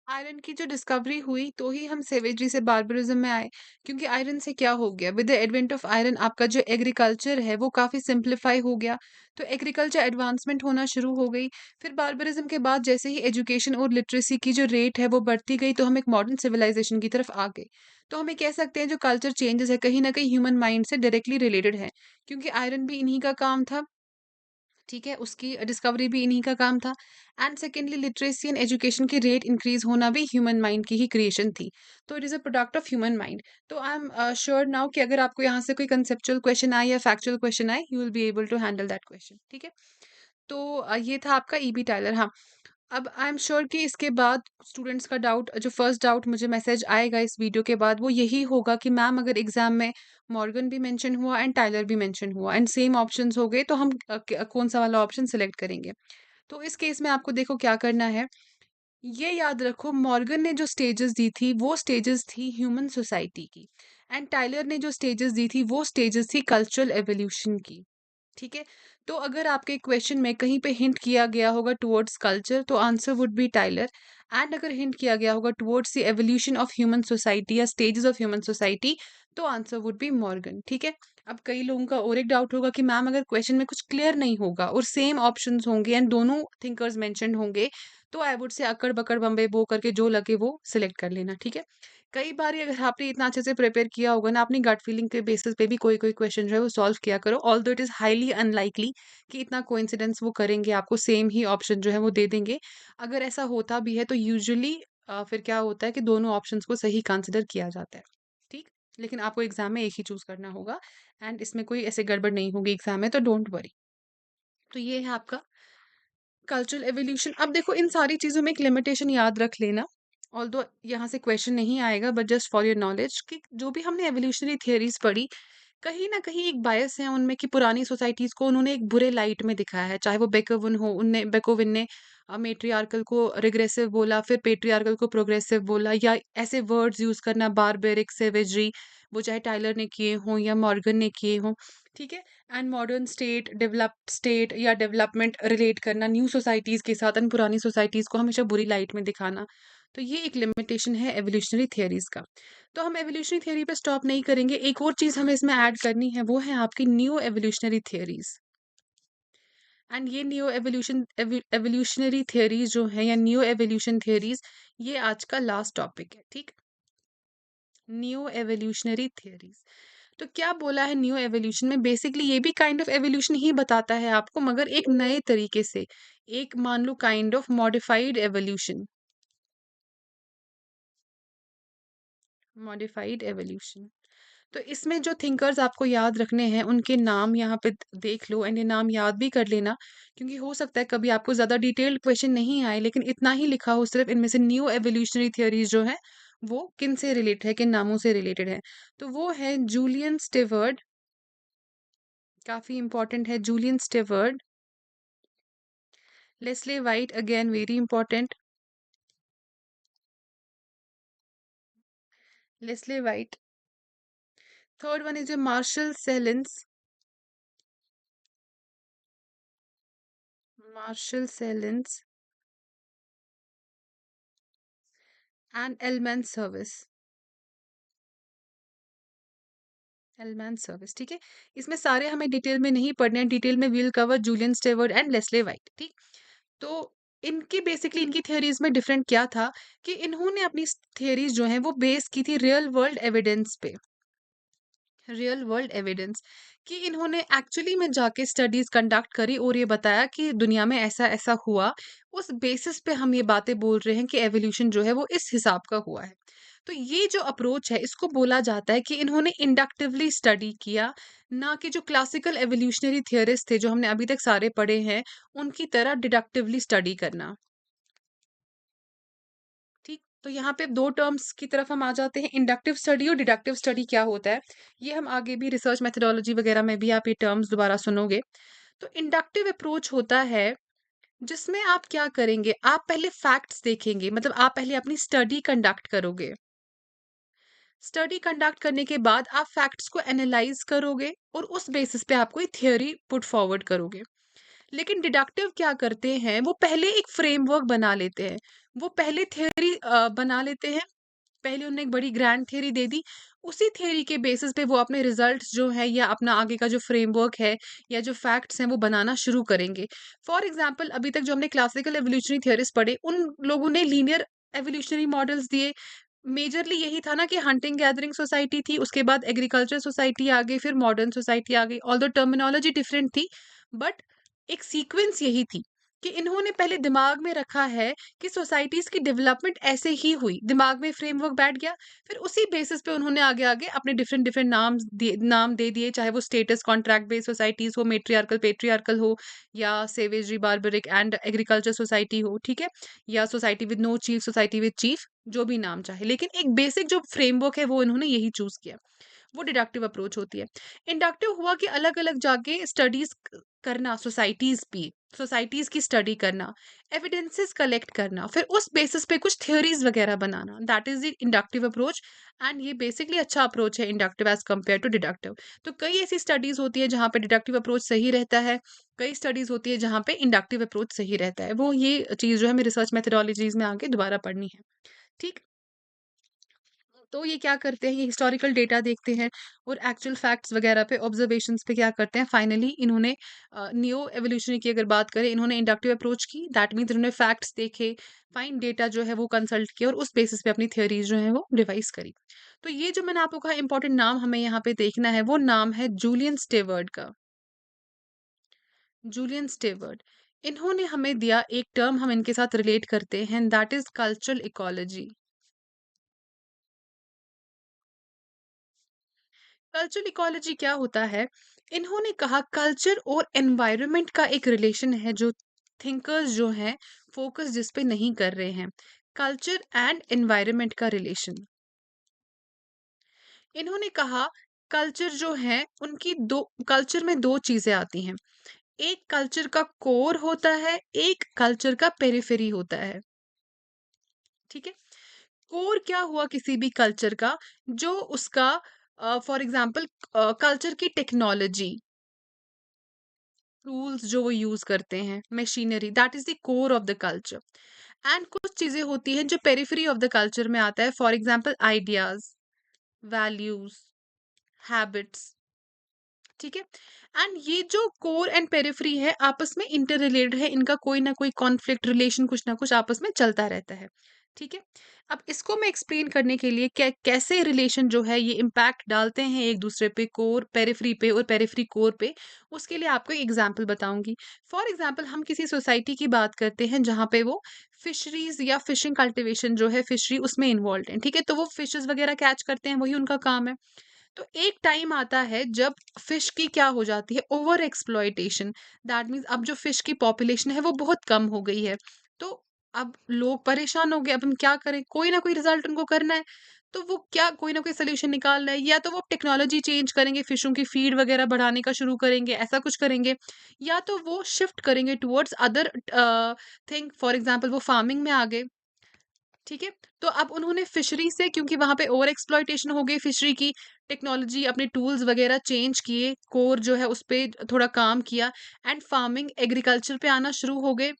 Speaker 1: आयरन की जो डिस्कवरी हुई तो ही हम सेवेजरी से बार्बरिज्म में आए, क्योंकि आयरन से क्या हो गया, with the advent of iron आपका जो एग्रीकल्चर है वो काफ़ी सिंप्लीफाई हो गया, तो एग्रीकल्चर एडवांसमेंट होना शुरू हो गई। फिर बार्बरिज्म के बाद जैसे ही एजुकेशन और लिटरेसी की जो रेट है वो बढ़ती गई, तो हम एक मॉडर्न सिविलाइजेशन की तरफ आ गए। तो हमें कह सकते हैं जो कल्चर चेंजेस है कहीं ना कहीं ह्यूमन माइंड से डायरेक्टली रिलेटेड है, क्योंकि आयरन भी इन्हीं का काम था, ठीक है, उसकी डिस्कवरी भी इन्हीं का काम था। And secondly literacy and education की रेट इंक्रीज होना भी ह्यूमन माइंड की ही क्रिएशन थी। तो it is a product of human mind. तो आई एम श्योर नाउ कि अगर आपको यहाँ से कोई कंसेप्चुअल क्वेश्चन आए या फैक्चुअल क्वेश्चन आए, you will be able to handle that question, ठीक है। तो ये था आपका ईबी टाइलर। हाँ, अब आई एम श्योर कि इसके बाद स्टूडेंट्स का डाउट, जो फर्स्ट डाउट मुझे मैसेज आएगा इस वीडियो के बाद, वो यही होगा कि मैम अगर एग्जाम में मॉर्गन भी मेंशन हुआ एंड टाइलर भी मेंशन हुआ एंड सेम ऑप्शंस हो गए, तो हम कौन सा वाला ऑप्शन सेलेक्ट करेंगे। तो इस केस में आपको देखो क्या करना है, ये याद रखो मॉर्गन ने जो स्टेजेस दी थी वो स्टेजेस थी ह्यूमन सोसाइटी की, एंड टाइलर ने जो स्टेजेस दी थी वो स्टेजेस थी कल्चरल एवोल्यूशन की, ठीक है। तो अगर आपके क्वेश्चन में कहीं पे हिंट किया गया होगा टुवर्ड्स कल्चर, तो answer would be Tylor. And अगर हिंट किया गया होगा towards the evolution of human society या स्टेजेस ऑफ ह्यूमन सोसाइटी, तो आंसर वुड बी मॉर्गन, ठीक है। अब कई लोगों का और एक डाउट होगा कि मैम अगर क्वेश्चन में कुछ क्लियर नहीं होगा और सेम ऑप्शंस होंगे एंड दोनों थिंकर्स मेंशन्ड होंगे, तो आई वुड से अकड़ बकड़ बम्बे बो करके जो लगे वो सिलेक्ट कर लेना, ठीक है। कई बार अगर आपने इतना अच्छे से प्रिपेयर किया होगा ना, अपनी गट फीलिंग के बेसिस पे भी कोई कोई क्वेश्चन जो है वो सॉल्व किया करो, although it is highly unlikely कि इतना कोइंसिडेंस वो करेंगे, आपको सेम ही ऑप्शन जो है वो दे देंगे। अगर ऐसा होता भी है तो यूजुअली फिर क्या होता है कि दोनों ऑप्शंस को सही कंसिडर किया जाता है, ठीक। लेकिन आपको एग्जाम में एक ही चूज करना होगा, एंड इसमें कोई ऐसे गड़बड़ नहीं होगी एग्जाम में, तो डोंट वरी। तो ये है आपका कल्चरल एवोल्यूशन। अब देखो इन सारी चीज़ों में एक लिमिटेशन याद रख लेना, ऑल्दो यहाँ से क्वेश्चन नहीं आएगा, but just for your knowledge कि जो भी हमने एवोल्यूशनरी थियरीज पढ़ी, कहीं ना कहीं एक बायस है उनमें कि पुरानी सोसाइटीज को उन्होंने एक बुरे लाइट में दिखाया है। चाहे वो बेकोविन हो, उनने बेकोविन ने मेट्रियार्कल को रिग्रेसिव बोला, फिर पेट्रियार्कल को प्रोग्रेसिव बोला, या ऐसे वर्ड्स यूज करना बारबेरिक सेवेजरी, वो चाहे टाइलर ने किए हों या मॉर्गन ने किए हों, ठीक है। And modern state, developed state या डेवलपमेंट रिलेट करना न्यू सोसाइटीज के साथ एंड पुरानी सोसाइटीज को हमेशा बुरी लाइट में दिखाना। तो ये एक लिमिटेशन है एवोल्यूशनरी थियरीज का। तो हम एवोल्यूशनरी थ्योरी पे स्टॉप नहीं करेंगे, एक और चीज़ हमें इसमें ऐड करनी है, वो है आपकी न्यू एवोल्यूशनरी थियरीज। एंड ये न्यू एवोल्यूशनरी थियरीज जो है या न्यू एवोल्यूशन थियरीज, ये आज का लास्ट टॉपिक है, ठीक। न्यू एवोल्यूशनरी थियरीज, तो क्या बोला है न्यू एवोल्यूशन में, बेसिकली ये भी काइंड ऑफ एवोल्यूशन ही बताता है आपको, मगर एक नए तरीके से, एक मान लो kind of modified evolution, modified evolution. तो इसमें जो थिंकर्स आपको याद रखने हैं उनके नाम यहाँ पे देख लो, एंड ये नाम याद भी कर लेना, क्योंकि हो सकता है कभी आपको ज़्यादा डिटेल्ड क्वेश्चन नहीं आए, लेकिन इतना ही लिखा हो सिर्फ इनमें से न्यू एवोल्यूशनरी थियोरीज जो है वो किन से रिलेटेड है, किन नामों से रिलेटेड है। तो वो है जूलियन स्टेवर्ड, काफ़ी इंपॉर्टेंट है Julian Steward. Leslie White, again very important, Leslie White. Third one is Marshall Sahlins, Marshall Sahlins and Elman Service, Elman Service, ठीक है। इसमें सारे हमें डिटेल में नहीं पढ़ने हैं, डिटेल में we'll cover Julian Steward and Leslie White, ठीक। तो इनकी बेसिकली इनकी थ्योरीज में डिफरेंट क्या था कि इन्होंने अपनी थ्योरीज जो हैं वो बेस की थी रियल वर्ल्ड एविडेंस पे, रियल वर्ल्ड एविडेंस, कि इन्होंने एक्चुअली में जाके स्टडीज कंडक्ट करी और ये बताया कि दुनिया में ऐसा ऐसा हुआ, उस बेसिस पे हम ये बातें बोल रहे हैं कि एवोल्यूशन जो है वो इस हिसाब का हुआ है। तो ये जो अप्रोच है इसको बोला जाता है कि इन्होंने इंडक्टिवली स्टडी किया, ना कि जो क्लासिकल एवोल्यूशनरी थियरिस्ट थे जो हमने अभी तक सारे पढ़े हैं उनकी तरह डिडक्टिवली स्टडी करना, ठीक। तो यहाँ पे दो टर्म्स की तरफ हम आ जाते हैं, इंडक्टिव स्टडी और डिडक्टिव स्टडी क्या होता है, ये हम आगे भी रिसर्च मेथोडोलॉजी वगैरह में भी आप ये टर्म्स दोबारा सुनोगे। तो इंडक्टिव अप्रोच होता है जिसमें आप क्या करेंगे, आप पहले फैक्ट्स देखेंगे, मतलब आप पहले अपनी स्टडी कंडक्ट करोगे, स्टडी कंडक्ट करने के बाद आप फैक्ट्स को एनालाइज करोगे और उस बेसिस पे आप कोई थियोरी पुट फॉरवर्ड करोगे। लेकिन डिडक्टिव क्या करते हैं, वो पहले एक फ्रेमवर्क बना लेते हैं। वो पहले थ्योरी बना लेते हैं, पहले उन्होंने एक बड़ी ग्रैंड थ्योरी दे दी, उसी थ्योरी के बेसिस पे वो अपने रिजल्ट्स जो है या अपना आगे का जो फ्रेमवर्क है या जो फैक्ट्स हैं वो बनाना शुरू करेंगे। फॉर एग्जांपल अभी तक जो हमने क्लासिकल एवोल्यूशनरी थ्योरीज पढ़े, उन लोगों ने लीनियर एवोल्यूशनरी मॉडल्स दिए। मेजरली यही था ना कि हंटिंग गैदरिंग सोसाइटी थी, उसके बाद एग्रीकल्चर सोसाइटी आ गई, फिर मॉडर्न सोसाइटी आ गई। ऑल्दो टर्मिनोलॉजी डिफरेंट थी, बट एक सीक्वेंस यही थी कि इन्होंने पहले दिमाग में रखा है कि सोसाइटीज की डेवलपमेंट ऐसे ही हुई, दिमाग में फ्रेमवर्क बैठ गया, फिर उसी बेसिस पे उन्होंने आगे आगे अपने डिफरेंट डिफरेंट नाम दे दिए, चाहे वो स्टेटस कॉन्ट्रैक्ट बेस्ड सोसाइटीज हो, मेट्रियार्कल पेट्रियार्कल हो, या savagery barbaric and agriculture society हो, ठीक है, या society with no chief, society with chief, जो भी नाम चाहे, लेकिन एक बेसिक जो फ्रेमवर्क है वो इन्होंने यही चूज किया। वो डिडक्टिव अप्रोच होती है। इंडक्टिव हुआ कि अलग-अलग जाके स्टडीज करना, सोसाइटीज की स्टडी करना, एविडेंसेस कलेक्ट करना, फिर उस बेसिस पे कुछ थ्योरीज वगैरह बनाना, that is the inductive approach. And ये बेसिकली अच्छा अप्रोच है inductive as compare to deductive. तो कई ऐसी स्टडीज होती है जहाँ पे डिडक्टिव अप्रोच सही रहता है, कई स्टडीज होती है जहाँ पे इंडक्टिव अप्रोच सही रहता है। वो ये चीज जो है हमें रिसर्च मेथडोलॉजीज में आगे दोबारा पढ़नी है। ठीक। तो ये क्या करते हैं, ये हिस्टोरिकल डेटा देखते हैं और एक्चुअल फैक्ट्स वगैरह पे, ऑब्जर्वेशंस पे क्या करते हैं, फाइनली इन्होंने नियो एवोल्यूशनरी की अगर बात करें, इन्होंने इंडक्टिव अप्रोच की, दैट मीन्स इन्होंने फैक्ट्स देखे, फाइन डेटा जो है वो कंसल्ट किया और उस बेसिस पे अपनी थ्योरीज जो है वो डिवाइस करी। तो ये जो मैंने आपको कहा इंपॉर्टेंट नाम हमें यहाँ पे देखना है, वो नाम है जूलियन स्टेवर्ड का। जूलियन स्टेवर्ड, इन्होंने हमें दिया एक टर्म, हम इनके साथ रिलेट करते हैं, that is cultural ecology. Cultural ecology क्या होता है? इन्होंने कहा कल्चर और एनवायरनमेंट का एक रिलेशन है, जो थिंकर्स जो हैं फोकस जिस पे नहीं कर रहे हैं। कल्चर एंड एनवायरनमेंट का रिलेशन, इन्होंने कहा कल्चर जो है उनकी दो, कल्चर में दो चीजें आती हैं। एक कल्चर का कोर होता है, एक कल्चर का पेरिफेरी होता है। ठीक है। कोर क्या हुआ किसी भी कल्चर का? जो उसका फॉर एग्जाम्पल कल्चर की टेक्नोलॉजी, टूल्स जो वो यूज करते हैं, machinery, that is the core of the culture. And कुछ चीजें होती हैं जो पेरिफेरी ऑफ द कल्चर में आता है, for example ideas, values, habits. ठीक है। एंड ये जो कोर एंड पेरिफेरी है आपस में इंटर रिलेटेड है, इनका कोई ना कोई कॉन्फ्लिक्ट रिलेशन कुछ ना कुछ आपस में चलता रहता है। ठीक है। अब इसको मैं एक्सप्लेन करने के लिए कैसे रिलेशन जो है ये इम्पैक्ट डालते हैं एक दूसरे पे, कोर पेरिफेरी पे और पेरिफेरी कोर पे, उसके लिए आपको एक एग्जांपल बताऊंगी। फॉर एग्जांपल हम किसी सोसाइटी की बात करते हैं जहाँ पे वो फिशरीज या फिशिंग कल्टीवेशन जो है, फिशरी उसमें इन्वॉल्व है। ठीक है। तो वो फिशेस वगैरह कैच करते हैं, वही उनका काम है। तो एक टाइम आता है जब फिश की क्या हो जाती है, ओवर एक्सप्लॉइटेशन। दैट मीन्स अब जो फिश की पॉपुलेशन है वो बहुत कम हो गई है। तो अब लोग परेशान हो गए, अब हम क्या करें, कोई ना कोई रिजल्ट उनको करना है। तो वो क्या कोई ना कोई सोल्यूशन निकाल रहा है, या तो वो टेक्नोलॉजी चेंज करेंगे, फिशों की फीड वगैरह बढ़ाने का शुरू करेंगे, ऐसा कुछ करेंगे, या तो वो शिफ्ट करेंगे towards other thing, for example वो फार्मिंग में आ गए। ठीक है। तो अब उन्होंने फिशरी से, क्योंकि वहां पे ओवर एक्सप्लॉइटेशन हो गई फिशरी की, टेक्नोलॉजी अपने टूल्स वगैरह चेंज किए, कोर जो है उस पे थोड़ा काम किया, एंड फार्मिंग एग्रीकल्चर पे आना शुरू हो गए।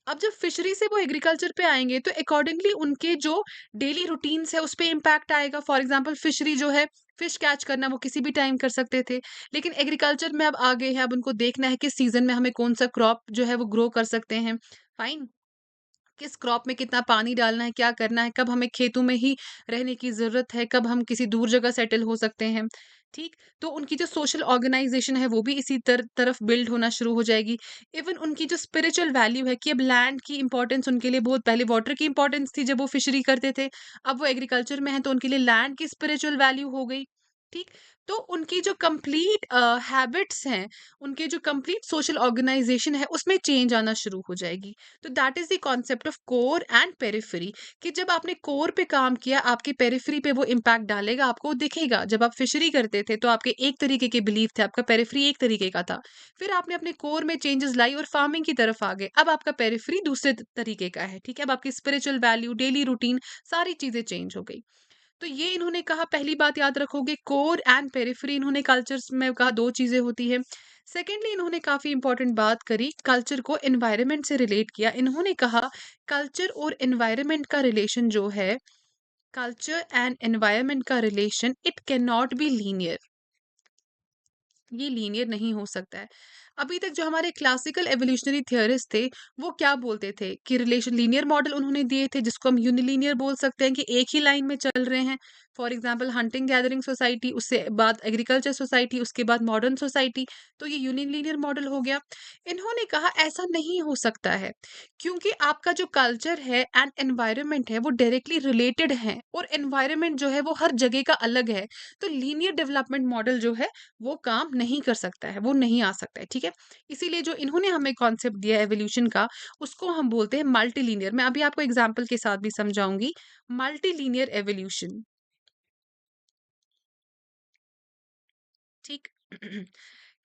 Speaker 1: अब जब फिशरी से वो एग्रीकल्चर पे आएंगे तो अकॉर्डिंगली उनके जो डेली रूटीन्स है उस पे इम्पैक्ट आएगा। फॉर एग्जांपल फिशरी जो है, फिश कैच करना वो किसी भी टाइम कर सकते थे, लेकिन एग्रीकल्चर में अब आ गए हैं, अब उनको देखना है किस सीजन में हमें कौन सा क्रॉप जो है वो ग्रो कर सकते हैं। फाइन। किस क्रॉप में कितना पानी डालना है, क्या करना है, कब हमें खेतों में ही रहने की ज़रूरत है, कब हम किसी दूर जगह सेटल हो सकते हैं। ठीक? तो उनकी जो सोशल ऑर्गेनाइज़ेशन है वो भी इसी तरफ बिल्ड होना शुरू हो जाएगी। इवन उनकी जो स्पिरिचुअल वैल्यू है कि अब लैंड की इम्पोर्टेंस उनके लिए बहुत, पहले वाटर की इम्पोर्टेंस थी जब वो फिशरी करते थे, अब वो एग्रीकल्चर में हैं तो उनके लिए लैंड की स्पिरिचुअल वैल्यू हो गई। ठीक? तो उनकी जो कंप्लीट हैबिट्स हैं, उनके जो कंप्लीट सोशल ऑर्गेनाइज़ेशन है उसमें चेंज आना शुरू हो जाएगी। तो that is the concept of core and periphery, कि जब आपने कोर पे काम किया, आपके पेरिफेरी पे वो इम्पैक्ट डालेगा, आपको दिखेगा। जब आप फिशरी करते थे तो आपके एक तरीके के बिलीफ थे, आपका पेरिफेरी एक तरीके का था, फिर आपने अपने कोर में चेंजेस लाई और फार्मिंग की तरफ आ गए, अब आपका पेरिफेरी दूसरे तरीके का है। ठीक है। अब आपकी स्पिरिचुअल वैल्यू, डेली रूटीन, सारी चीजें चेंज हो गई। तो ये इन्होंने कहा, पहली बात याद रखोगे, कोर एंड पेरिफेरी इन्होंने कल्चर्स में कहा 2 चीज़ें होती हैं। सेकेंडली इन्होंने काफ़ी इंपॉर्टेंट बात करी, कल्चर को एनवायरनमेंट से रिलेट किया। इन्होंने कहा कल्चर और एनवायरनमेंट का रिलेशन जो है, कल्चर एंड एनवायरनमेंट का relation it can not be linear. ये लीनियर नहीं हो सकता है। अभी तक जो हमारे क्लासिकल एवोल्यूशनरी थियरिस्ट थे, वो क्या बोलते थे कि रिलेशन लीनियर मॉडल उन्होंने दिए थे, जिसको हम यूनिलीनियर बोल सकते हैं कि एक ही लाइन में चल रहे हैं। For example hunting gathering society, उससे बाद एग्रीकल्चर सोसाइटी, उसके बाद मॉडर्न सोसाइटी, तो ये यूनिलीनियर मॉडल हो गया। इन्होंने कहा ऐसा नहीं हो सकता है, क्योंकि आपका जो कल्चर है एंड एनवायरनमेंट है वो डायरेक्टली रिलेटेड है, और एनवायरनमेंट जो है वो हर जगह का अलग है। तो लीनियर डेवलपमेंट मॉडल जो है वो काम नहीं कर सकता है, वो नहीं आ सकता है, ठीक है? इसीलिए जो इन्होंने हमें कॉन्सेप्ट दिया है एवोल्यूशन का, उसको हम बोलते हैं मल्टीलीनियर। मैं अभी आपको एग्जांपल के साथ भी समझाऊँगी। मल्टीलीनियर एवोल्यूशन, ठीक?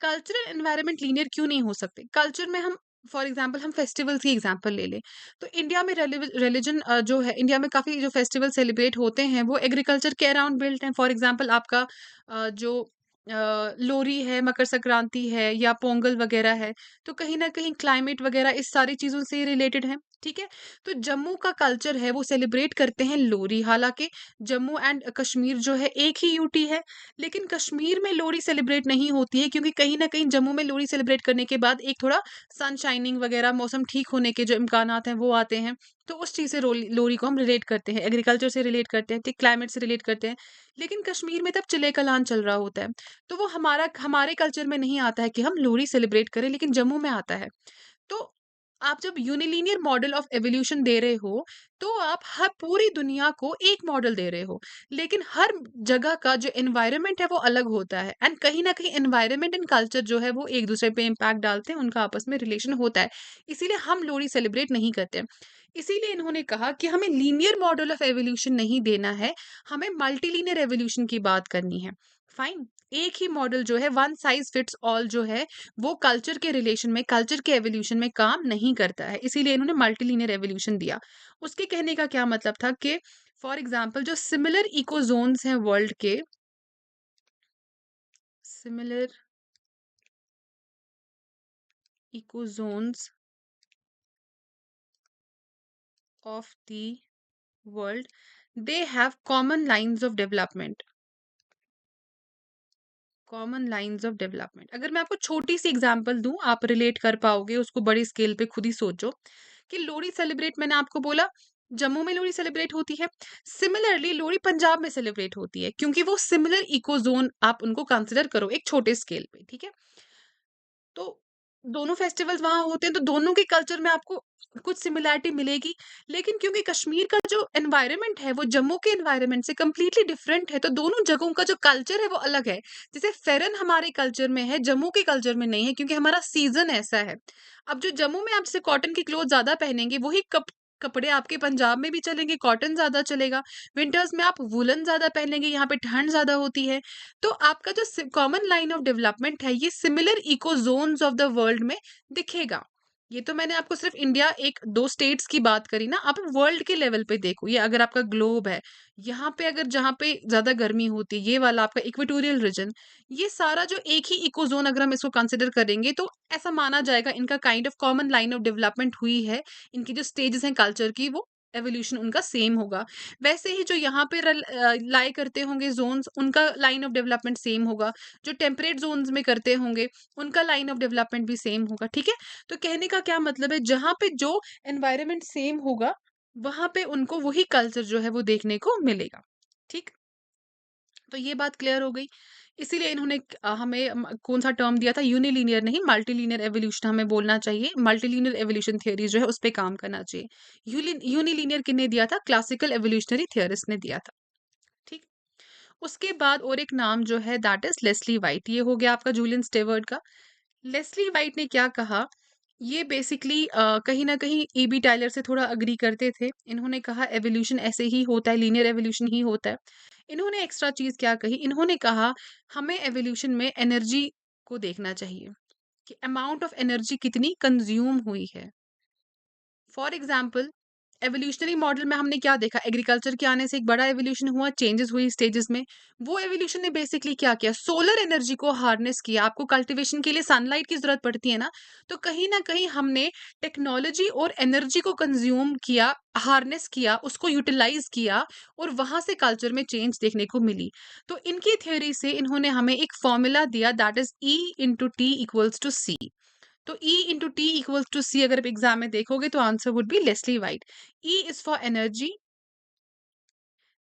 Speaker 1: कल्चरल एनवायरनमेंट लीनियर क्यों नहीं हो सकते? कल्चर में हम फॉर एग्जांपल हम फेस्टिवल्स की एग्जांपल ले लें, तो इंडिया में रिलीजन जो है, इंडिया में काफ़ी जो फेस्टिवल सेलिब्रेट होते हैं, वो एग्रीकल्चर के अराउंड बिल्ट हैं। फॉर एग्जांपल आपका जो लोहरी है, मकर संक्रांति है या पोंगल वगैरह है, तो कहीं न कहीं क्लाइमेट वगैरह इस सारी चीज़ों से रिलेटेड है, ठीक है? तो जम्मू का कल्चर है, वो सेलिब्रेट करते हैं लोहरी, हालाँकि जम्मू एंड कश्मीर जो है एक ही यूटी है, लेकिन कश्मीर में लोहड़ी सेलिब्रेट नहीं होती है, क्योंकि कहीं न कहीं जम्मू में लोहड़ी सेलिब्रेट करने के बाद एक थोड़ा सन शाइनिंग वगैरह मौसम ठीक होने के जो इम्कानात हैं वो आते हैं। तो उस चीज़ से रोली लोहड़ी को हम रिलेट करते हैं, एग्रीकल्चर से रिलेट करते हैं, ठीक क्लाइमेट से रिलेट करते हैं। लेकिन कश्मीर में तब चिले कलान चल रहा होता है। तो वो हमारे कल्चर में नहीं आता है कि हम लोहड़ी सेलिब्रेट करें, लेकिन जम्मू में आता है। तो आप जब यूनिलीनियर मॉडल ऑफ एवोल्यूशन दे रहे हो, तो आप हर पूरी दुनिया को एक मॉडल दे रहे हो, लेकिन हर जगह का जो एनवायरनमेंट है वो अलग होता है, एंड कहीं ना कहीं एनवायरनमेंट एंड कल्चर जो है वो एक दूसरे पे इम्पैक्ट डालते हैं, उनका आपस में रिलेशन होता है। इसीलिए हम लोहड़ी सेलिब्रेट नहीं करते हैं। इसीलिए इन्होंने कहा कि हमें लीनियर मॉडल ऑफ एवोल्यूशन नहीं देना है, हमें मल्टीलीनियर एवोल्यूशन की बात करनी है। फाइन, एक ही मॉडल जो है, वन साइज फिट्स ऑल जो है, वो कल्चर के रिलेशन में, कल्चर के एवोल्यूशन में काम नहीं करता है। इसीलिए इन्होंने मल्टीलीनियर एवोल्यूशन दिया। उसके कहने का क्या मतलब था कि फॉर एग्जांपल जो सिमिलर इकोज़ोन्स हैं वर्ल्ड के, similar ecozones of the world, they have common lines of development. अगर मैं आपको छोटी सी एग्जांपल दूं, आप रिलेट कर पाओगे उसको, बड़ी स्केल पे खुद ही सोचो कि लोहड़ी सेलिब्रेट, मैंने आपको बोला जम्मू में लोहड़ी सेलिब्रेट होती है। सिमिलरली लोहड़ी पंजाब में सेलिब्रेट होती है, क्योंकि वो सिमिलर इको जोन आप उनको कंसिडर करो एक छोटे स्केल पे, ठीक है? तो दोनों फेस्टिवल्स वहाँ होते हैं, तो दोनों के कल्चर में आपको कुछ सिमिलैरिटी मिलेगी। लेकिन क्योंकि कश्मीर का जो एनवायरनमेंट है, वो जम्मू के एनवायरनमेंट से कंप्लीटली डिफरेंट है, तो दोनों जगहों का जो कल्चर है, वो अलग है। जैसे फेरन हमारे कल्चर में है, जम्मू के कल्चर में नहीं है, क्योंकि हमारा सीज़न ऐसा है। अब जो जम्मू में आप जैसे कॉटन के क्लॉथ ज़्यादा पहनेंगे, वही कपड़े आपके पंजाब में भी चलेंगे, कॉटन ज़्यादा चलेगा। विंटर्स में आप वूलन ज़्यादा पहनेंगे, यहाँ पे ठंड ज़्यादा होती है। तो आपका जो कॉमन लाइन ऑफ डेवलपमेंट है, ये similar eco zones of the world में दिखेगा। ये तो मैंने आपको सिर्फ इंडिया एक दो स्टेट्स की बात करी ना, आप वर्ल्ड के लेवल पे देखो, ये अगर आपका ग्लोब है, यहाँ पे अगर जहाँ पे ज्यादा गर्मी होती है, ये वाला आपका इक्वेटोरियल रीजन, ये सारा जो एक ही इको जोन अगर हम इसको कंसिडर करेंगे, तो ऐसा माना जाएगा इनका kind of common line of development हुई है। इनकी जो स्टेजेस हैं कल्चर की, वो एवोल्यूशन उनका सेम होगा। वैसे ही जो यहाँ पे लाई करते होंगे जोन्स, उनका लाइन ऑफ डेवलपमेंट सेम होगा। जो टेम्परेट जोन्स में करते होंगे, उनका लाइन ऑफ डेवलपमेंट भी सेम होगा, ठीक है? तो कहने का क्या मतलब है, जहाँ पे जो एनवायरनमेंट सेम होगा, वहां पे उनको वही कल्चर जो है वो देखने को मिलेगा, ठीक? तो ये बात क्लियर हो गई। इसीलिए इन्होंने हमें कौन सा टर्म दिया था, यूनिलीनियर नहीं मल्टीलीनियर एवोल्यूशन हमें बोलना चाहिए। मल्टीलीनियर एवोल्यूशन थियोरी जो है उस पे काम करना चाहिए। यूनिलीनियर किसने दिया था? क्लासिकल एवोल्यूशनरी थियरिस्ट ने दिया था, ठीक? उसके बाद और एक नाम जो है, दैट इज लेस्ली वाइट। ये हो गया आपका जूलियन स्टेवर्ट का। लेस्ली वाइट ने क्या कहा, ये बेसिकली कहीं न कहीं ईबी टाइलर से थोड़ा एग्री करते थे। इन्होंने कहा एवोल्यूशन ऐसे ही होता है, लीनियर एवोल्यूशन ही होता है। इन्होंने एक्स्ट्रा चीज़ क्या कही, इन्होंने कहा हमें एवोल्यूशन में एनर्जी को देखना चाहिए कि अमाउंट ऑफ एनर्जी कितनी कंज़्यूम हुई है। फॉर एग्ज़ाम्पल एवोल्यूशनरी मॉडल में हमने क्या देखा, एग्रीकल्चर के आने से एक बड़ा एवोल्यूशन हुआ, चेंजेस हुई स्टेजेस में। वो एवोल्यूशन ने बेसिकली क्या किया, सोलर एनर्जी को हार्नेस किया। आपको कल्टीवेशन के लिए सनलाइट की जरूरत पड़ती है ना, तो कहीं ना कहीं हमने टेक्नोलॉजी और एनर्जी को कंज्यूम किया, हार्नेस किया, उसको यूटिलाइज किया, और वहां से कल्चर में चेंज देखने को मिली। तो इनकी थ्योरी से इन्होंने हमें एक फॉर्मूला दिया, that is E × T = C। तो E × T = C अगर आप एग्जाम में देखोगे तो answer would be Leslie White. E is for energy,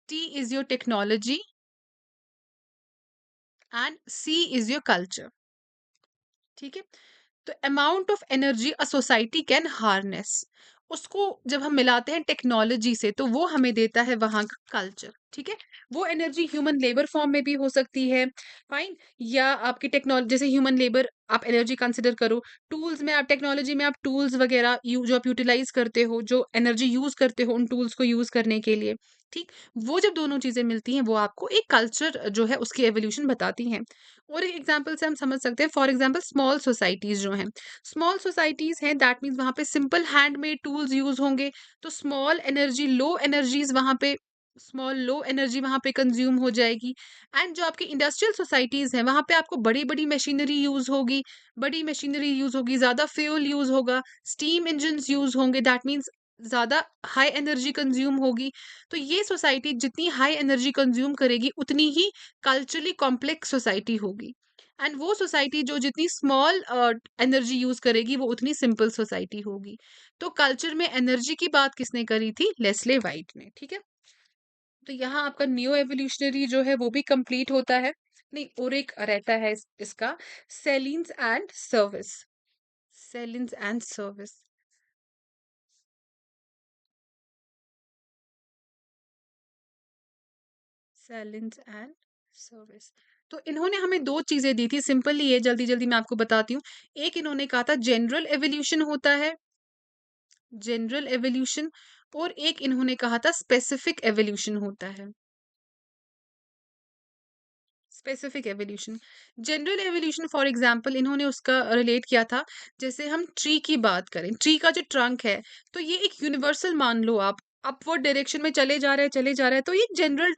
Speaker 1: T is your technology, and C is your culture। ठीक है, तो amount of energy a society can harness, उसको जब हम मिलाते हैं टेक्नोलॉजी से तो वो हमें देता है वहां का कल्चर। ठीक है, वो एनर्जी ह्यूमन लेबर फॉर्म में भी हो सकती है, फाइन, या आपकी टेक्नोलॉजी, जैसे ह्यूमन लेबर आप एनर्जी कंसिडर करो, टूल्स में आप, टेक्नोलॉजी में आप टूल्स वगैरह जो आप यूटिलाइज करते हो, जो एनर्जी यूज करते हो उन टूल्स को यूज करने के लिए। ठीक, वो जब दोनों चीजें मिलती हैं वो आपको एक कल्चर जो है उसकी एवोल्यूशन बताती हैं। और एक एग्जांपल से हम समझ सकते हैं, फॉर एग्जांपल स्मॉल सोसाइटीज जो हैं, स्मॉल सोसाइटीज हैं, दैट मीन्स वहां पे सिंपल हैंडमेड टूल्स यूज होंगे, तो स्मॉल एनर्जी, लो एनर्जीज वहां पे, स्मॉल लो एनर्जी वहां पे कंज्यूम हो जाएगी। एंड जो आपकी इंडस्ट्रियल सोसाइटीज हैं वहां पे आपको बड़ी बड़ी मशीनरी यूज होगी, बड़ी मशीनरी यूज होगी, ज्यादा फ्यूल यूज होगा, स्टीम इंजन यूज होंगे, दैट मीन्स ज्यादा हाई एनर्जी कंज्यूम होगी। तो ये सोसाइटी जितनी हाई एनर्जी कंज्यूम करेगी उतनी ही कल्चरली कॉम्प्लेक्स सोसाइटी होगी। एंड वो सोसाइटी जो जितनी स्मॉल एनर्जी यूज करेगी वो उतनी सिंपल सोसाइटी होगी। तो कल्चर में एनर्जी की बात किसने करी थी, लेस्ले वाइट ने। ठीक है, तो यहाँ आपका न्यू एवोल्यूशनरी जो है वो भी कंप्लीट होता है। नहीं, और एक रहता है इसका, Sahlins and Service, Sahlins and Service, Sahlins and Service. तो इन्होंने हमें दो चीजें दी थी, सिंपली ये जल्दी जल्दी मैं आपको बताती हूँ। एक इन्होंने कहा था जनरल एवोल्यूशन होता है, जनरल एवोल्यूशन, और एक इन्होंने कहा था स्पेसिफिक एवोल्यूशन होता है, specific evolution. General evolution for example इन्होंने उसका रिलेट किया था, जैसे हम ट्री की बात करें, ट्री का जो ट्रंक है, तो ये एक यूनिवर्सल मान लो आप, अपवर्ड डायरेक्शन में चले जा रहे हैं, चले जा रहे हैं, तो ये जनरल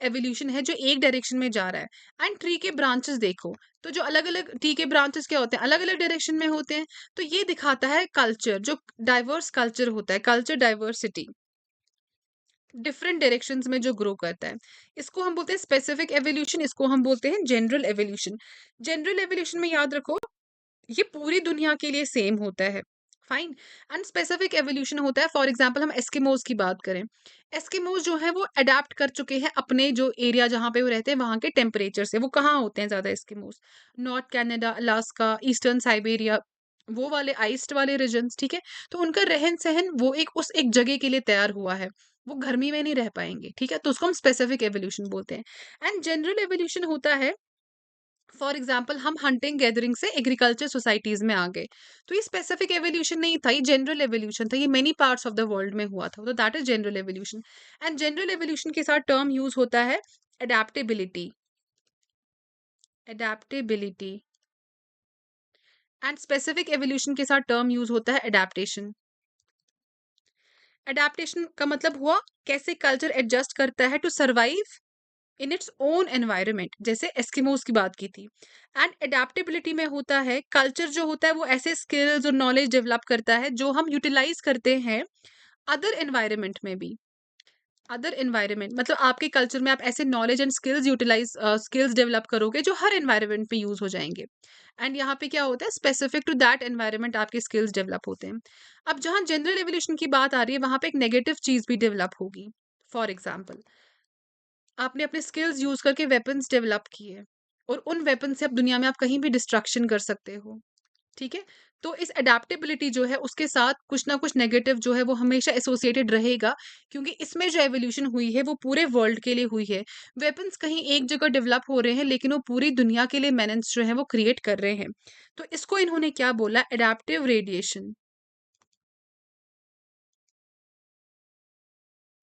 Speaker 1: एवोल्यूशन है जो एक डायरेक्शन में जा रहा है। एंड ट्री के ब्रांचेस देखो, तो जो अलग अलग ट्री के ब्रांचेस क्या होते हैं, अलग अलग डायरेक्शन में होते हैं। तो ये दिखाता है कल्चर, जो डाइवर्स कल्चर होता है, कल्चर डाइवर्सिटी, डिफरेंट डायरेक्शंस में जो ग्रो करता है, इसको हम बोलते हैं स्पेसिफिक एवोल्यूशन, इसको हम बोलते हैं जनरल एवोल्यूशन। जनरल एवोल्यूशन में याद रखो, ये पूरी दुनिया के लिए सेम होता है, फाइन। एंड स्पेसिफिक एवोल्यूशन होता है, फॉर एग्जांपल हम एस्किमोज की बात करें, एस्किमोज जो है वो अडेप्ट कर चुके हैं अपने जो एरिया जहाँ पे वो रहते हैं वहां के टेम्परेचर से। वो कहाँ होते हैं ज्यादा Eskimos, north Canada, Alaska, eastern Siberia, वो वाले आइस्ट वाले रीजन्स। ठीक है, तो उनका रहन सहन वो एक उस एक जगह के लिए तैयार हुआ है, वो गर्मी में नहीं रह पाएंगे। ठीक है, तो उसको हम स्पेसिफिक एवोल्यूशन बोलते हैं। एंड जनरल एवोल्यूशन होता है, फॉर एग्जाम्पल हम हंटिंग गैदरिंग से एग्रीकल्चर सोसाइटीज में आ गए, तो ये स्पेसिफिक एवोल्यूशन नहीं था, ये जनरल एवोल्यूशन था, ये many parts of the world में हुआ था, तो that is general evolution. And general evolution के साथ टर्म यूज होता है adaptability, adaptability. And specific evolution के साथ टर्म यूज होता है अडेप्टेशन। अडेप्टेशन का मतलब हुआ कैसे कल्चर एडजस्ट करता है to survive in its own environment, जैसे एस्किमोस की बात की थी। एंड एडेप्टेबिलिटी में होता है कल्चर जो होता है वो ऐसे स्किल्स और नॉलेज डेवलप करता है जो हम यूटिलाइज करते हैं अदर एनवायरमेंट में भी। अदर एनवायरमेंट मतलब आपके कल्चर में आप ऐसे knowledge and skills utilise, skills develop करोगे जो हर एनवायरमेंट में यूज हो जाएंगे। एंड यहाँ पे क्या होता है, स्पेसिफिक टू दैट एनवायरमेंट आपके स्किल्स डेवलप होते हैं। अब जहाँ जनरल एवोल्यूशन की बात आ रही है वहां पे एक नेगेटिव चीज भी डेवलप होगी। फॉर एग्जाम्पल, आपने अपने स्किल्स यूज करके वेपन्स डेवलप किए, और उन वेपन से अब दुनिया में आप कहीं भी डिस्ट्रक्शन कर सकते हो। ठीक है, तो इस अडेप्टेबिलिटी जो है उसके साथ कुछ ना कुछ नेगेटिव जो है वो हमेशा एसोसिएटेड रहेगा, क्योंकि इसमें जो एवोल्यूशन हुई है वो पूरे वर्ल्ड के लिए हुई है। वेपन्स कहीं एक जगह डेवलप हो रहे हैं लेकिन वो पूरी दुनिया के लिए मेनेंस जो है वो क्रिएट कर रहे हैं। तो इसको इन्होंने क्या बोला, अडेप्टिव रेडिएशन,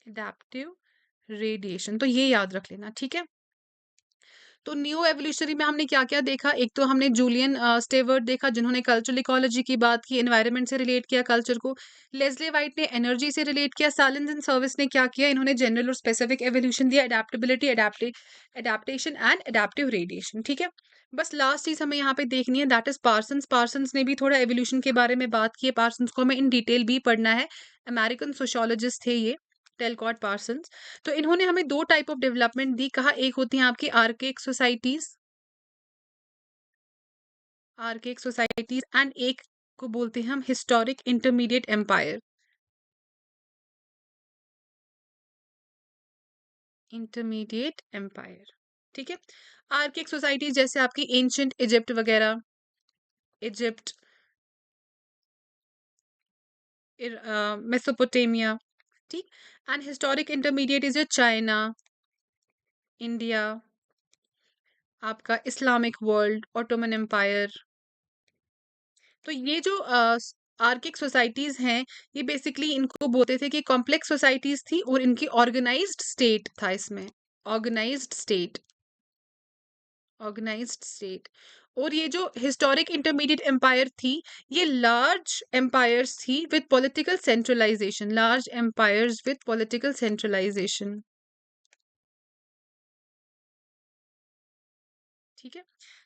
Speaker 1: अडेप्टिव रेडिएशन, तो ये याद रख लेना। ठीक है, तो न्यू एवोल्यूशनरी में हमने क्या-क्या देखा? एक तो हमने जूलियन स्टेवर्ट देखा जिन्होंने कल्चरल इकोलॉजी की बात की, एनवायरनमेंट से रिलेट किया कल्चर को। लेस्ली व्हाइट ने एनर्जी से रिलेट किया, साइलेंस एंड सर्विस ने क्या किया? इन्होंने जनरल और स्पेसिफिक एवोल्यूशन दिया, adaptability, adaptation and adaptive radiation, ठीक है? बस लास्ट चीज़ हमें यहाँ पे देखनी है दैट इज़ पार्सन्स। पार्सन्स ने भी थोड़ा एवोल्यूशन के बारे में बात की है, पार्सन्स को हमें इन डिटेल भी पढ़ना है। अमेरिकन सोशियोलॉजिस्ट थे ये, टेलकॉट पार्सन्स। तो इन्होंने हमें 2 टाइप ऑफ डेवलपमेंट दी, कहा एक होती हैं आपकी आर्केक सोसाइटीज़ एंड एक को बोलते हैं हम historic intermediate empire, intermediate empire, ठीक है? आर्केक सोसाइटीज़ जैसे आपकी एंशिएंट इजिप्ट वगैरह, इजिप्ट, मेसोपोटामिया, ठीक? And historic intermediate is your China, India, आपका इस्लामिक वर्ल्ड, ऑटोमन एम्पायर। तो ये जो आर्किक सोसाइटीज हैं, ये बेसिकली इनको बोलते थे कि कॉम्प्लेक्स सोसाइटीज थी और इनकी ऑर्गेनाइज्ड स्टेट था इसमें, ऑर्गेनाइज्ड स्टेट, ऑर्गेनाइज्ड स्टेट। और ये जो हिस्टोरिक इंटरमीडिएट एम्पायर थी, ये लार्ज एम्पायर्स थी with political centralisation, large empires with political centralisation, ठीक है?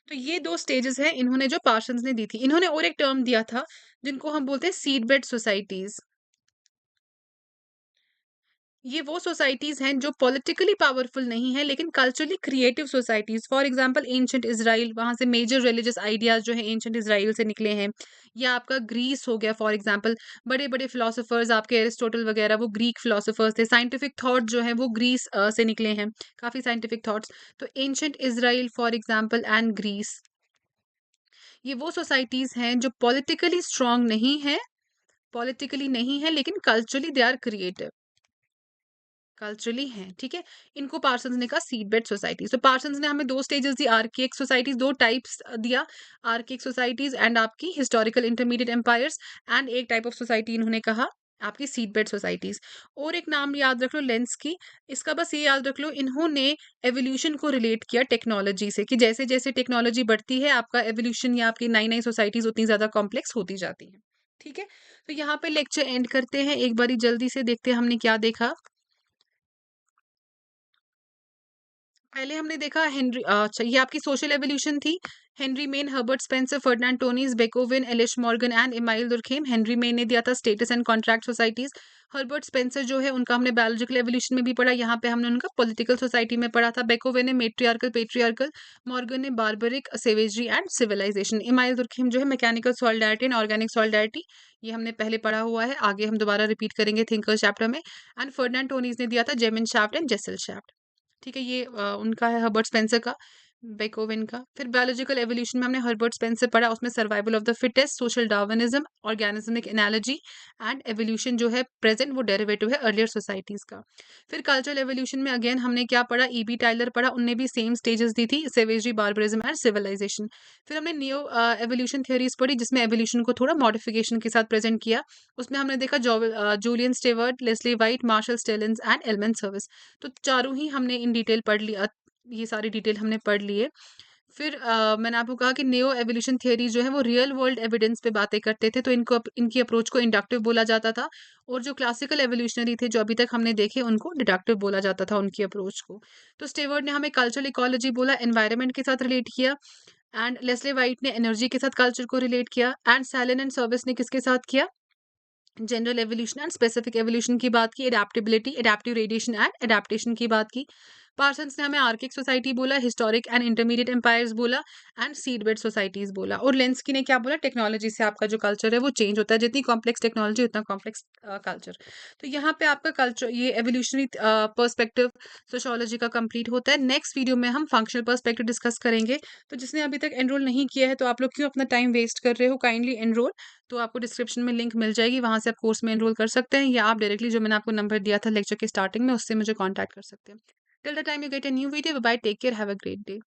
Speaker 1: तो ये 2 स्टेजेस हैं इन्होंने जो पार्सन्स ने दी थी। इन्होंने और एक टर्म दिया था जिनको हम बोलते हैं सीड बेड सोसाइटीज। ये वो सोसाइटीज हैं जो पॉलिटिकली पावरफुल नहीं है लेकिन culturally creative societies. For example ancient Israel, वहां से मेजर रिलीजियस आइडियाज जो है एंशिएंट इजराइल से निकले हैं। या आपका ग्रीस हो गया फॉर एग्जांपल, बड़े बड़े फिलोसोफर्स आपके एरिस्टोटल वगैरह वो ग्रीक फिलोसोफर्स थे। साइंटिफिक थॉट जो है वो ग्रीस से निकले हैं, काफी साइंटिफिक थॉट्स। तो ancient Israel for example and Greece, ये वो सोसाइटीज हैं जो पॉलिटिकली स्ट्रांग नहीं है, पॉलिटिकली नहीं है लेकिन culturally they are creative, culturally हैं, ठीक है? इनको पार्सन्स ने कहा सीड बेड सोसाइटी। तो पार्सन्स ने हमें 2 स्टेजेस दी, आर्केक सोसाइटीज 2 टाइप्स दिया, आर्केक सोसाइटीज एंड आपकी हिस्टोरिकल इंटरमीडिएट एम्पायर्स। एंड एक टाइप ऑफ सोसाइटी इन्होंने कहा आपकी सीड बेड सोसाइटीज। और एक नाम याद रख लो लेंस की, इसका बस ये याद रख लो, इन्होंने एवोल्यूशन को रिलेट किया टेक्नोलॉजी से कि जैसे जैसे टेक्नोलॉजी बढ़ती है आपका एवोल्यूशन या आपकी नई नई सोसाइटीज उतनी ज्यादा कॉम्प्लेक्स होती जाती है, ठीक है? तो यहाँ पे लेक्चर एंड करते हैं, एक बारी जल्दी से देखते हैं हमने क्या देखा। पहले हमने देखा हेनरी, अच्छा ये आपकी सोशल एवोल्यूशन थी। Henry Maine, Herbert Spencer, Ferdinand Tonnies, Bachofen, L H Morgan and Emile Durkheim. Henry Maine ने दिया था status and contract societies. Herbert Spencer जो है उनका हमने बायोलॉजिकल एवोल्यूशन में भी पढ़ा, यहाँ पे हमने उनका पॉलिटिकल सोसाइटी में पढ़ा था। बेकोविन ने मेट्रियार्कल पेट्रियार्कल, मॉर्गन ने barbaric savagery and civilisation. Emile Durkheim जो है mechanical solidarity and organic solidarity, ये हमने पहले पढ़ा हुआ है, आगे हम दोबारा रिपीट करेंगे थिंकर्स चैप्टर में। एंड फर्डिनांड टोनीज ने दिया था जेमिन शाफ्ट एंड जेसल शाफ्ट, ठीक है? ये उनका है हर्बर्ट स्पेंसर का, बेकोविन का। फिर बायोलॉजिकल एवोल्यूशन में हमने हर्बर्ट स्पेंसर पढ़ा, उसमें survival of the fittest, social Darwinism, organismic analogy and evolution जो है प्रेजेंट, वो डेरिवेटिव है अर्लियर सोसाइटीज का। फिर कल्चरल एवोल्यूशन में अगेन हमने क्या पढ़ा, ईबी टाइलर पढ़ा, उनने भी सेम स्टेजेस दी थी, सेवेजरी, बार्बरिज्म एंड सिविलाइजेशन। फिर हमने न्यू एवोल्यूशन थ्योरीज पढ़ी जिसमें एवोल्यूशन को थोड़ा मॉडिफिकेशन के साथ प्रेजेंट किया। उसमें हमने देखा Julian Steward, Leslie White, Marshall Sahlins and Elman Service. तो चारों ही हमने इन डिटेल पढ़ लिया, ये सारी डिटेल हमने पढ़ लिए। फिर मैंने आपको कहा कि नियो एवोल्यूशन थियरी जो है वो रियल वर्ल्ड एविडेंस पे बातें करते थे, तो इनको इनकी अप्रोच को इंडक्टिव बोला जाता था। और जो क्लासिकल एवोल्यूशनरी थे जो अभी तक हमने देखे उनको डिडक्टिव बोला जाता था उनकी अप्रोच को। तो स्टेवर्ट ने हमें कल्चरल इकोलॉजी बोला, एनवायरनमेंट के साथ रिलेट किया। एंड लेस्ली वाइट ने एनर्जी के साथ कल्चर को रिलेट किया। एंड सैलन एंड सर्विस ने किसके साथ किया, general evolution and specific evolution की बात की, adaptability, adaptive radiation and adaptation की बात की। पार्सन्स ने हमें आर्किक सोसाइटी बोला, हिस्टोरिक एंड इंटरमीडिएट एम्पायर्स बोला एंड सीड बेड सोसाइटीज बोला। और लेंस्की ने क्या बोला, टेक्नोलॉजी से आपका जो कल्चर है वो चेंज होता है, जितनी कॉम्प्लेक्स टेक्नोलॉजी उतना कॉम्प्लेक्स कल्चर। तो यहाँ पे आपका कल्चर, ये एवोल्यूशनरी पर्सपेक्टिव सोशियोलॉजी का कंप्लीट होता है। नेक्स्ट वीडियो में हम फंक्शनल पर्सपेक्टिव डिस्कस करेंगे। तो जिसने अभी तक एनरोल नहीं किया है तो आप लोग क्यों अपना टाइम वेस्ट कर रहे हो, काइंडली एनरोल। तो आपको डिस्क्रिप्शन में लिंक मिल जाएगी, वहां से आप कोर्स में एनरोल कर सकते हैं, या आप डायरेक्टली जो मैंने आपको नंबर दिया था लेक्चर के स्टार्टिंग में उससे मुझे कॉन्टैक्ट कर सकते हैं। Till the time you get a new video, bye, take care, have a great day.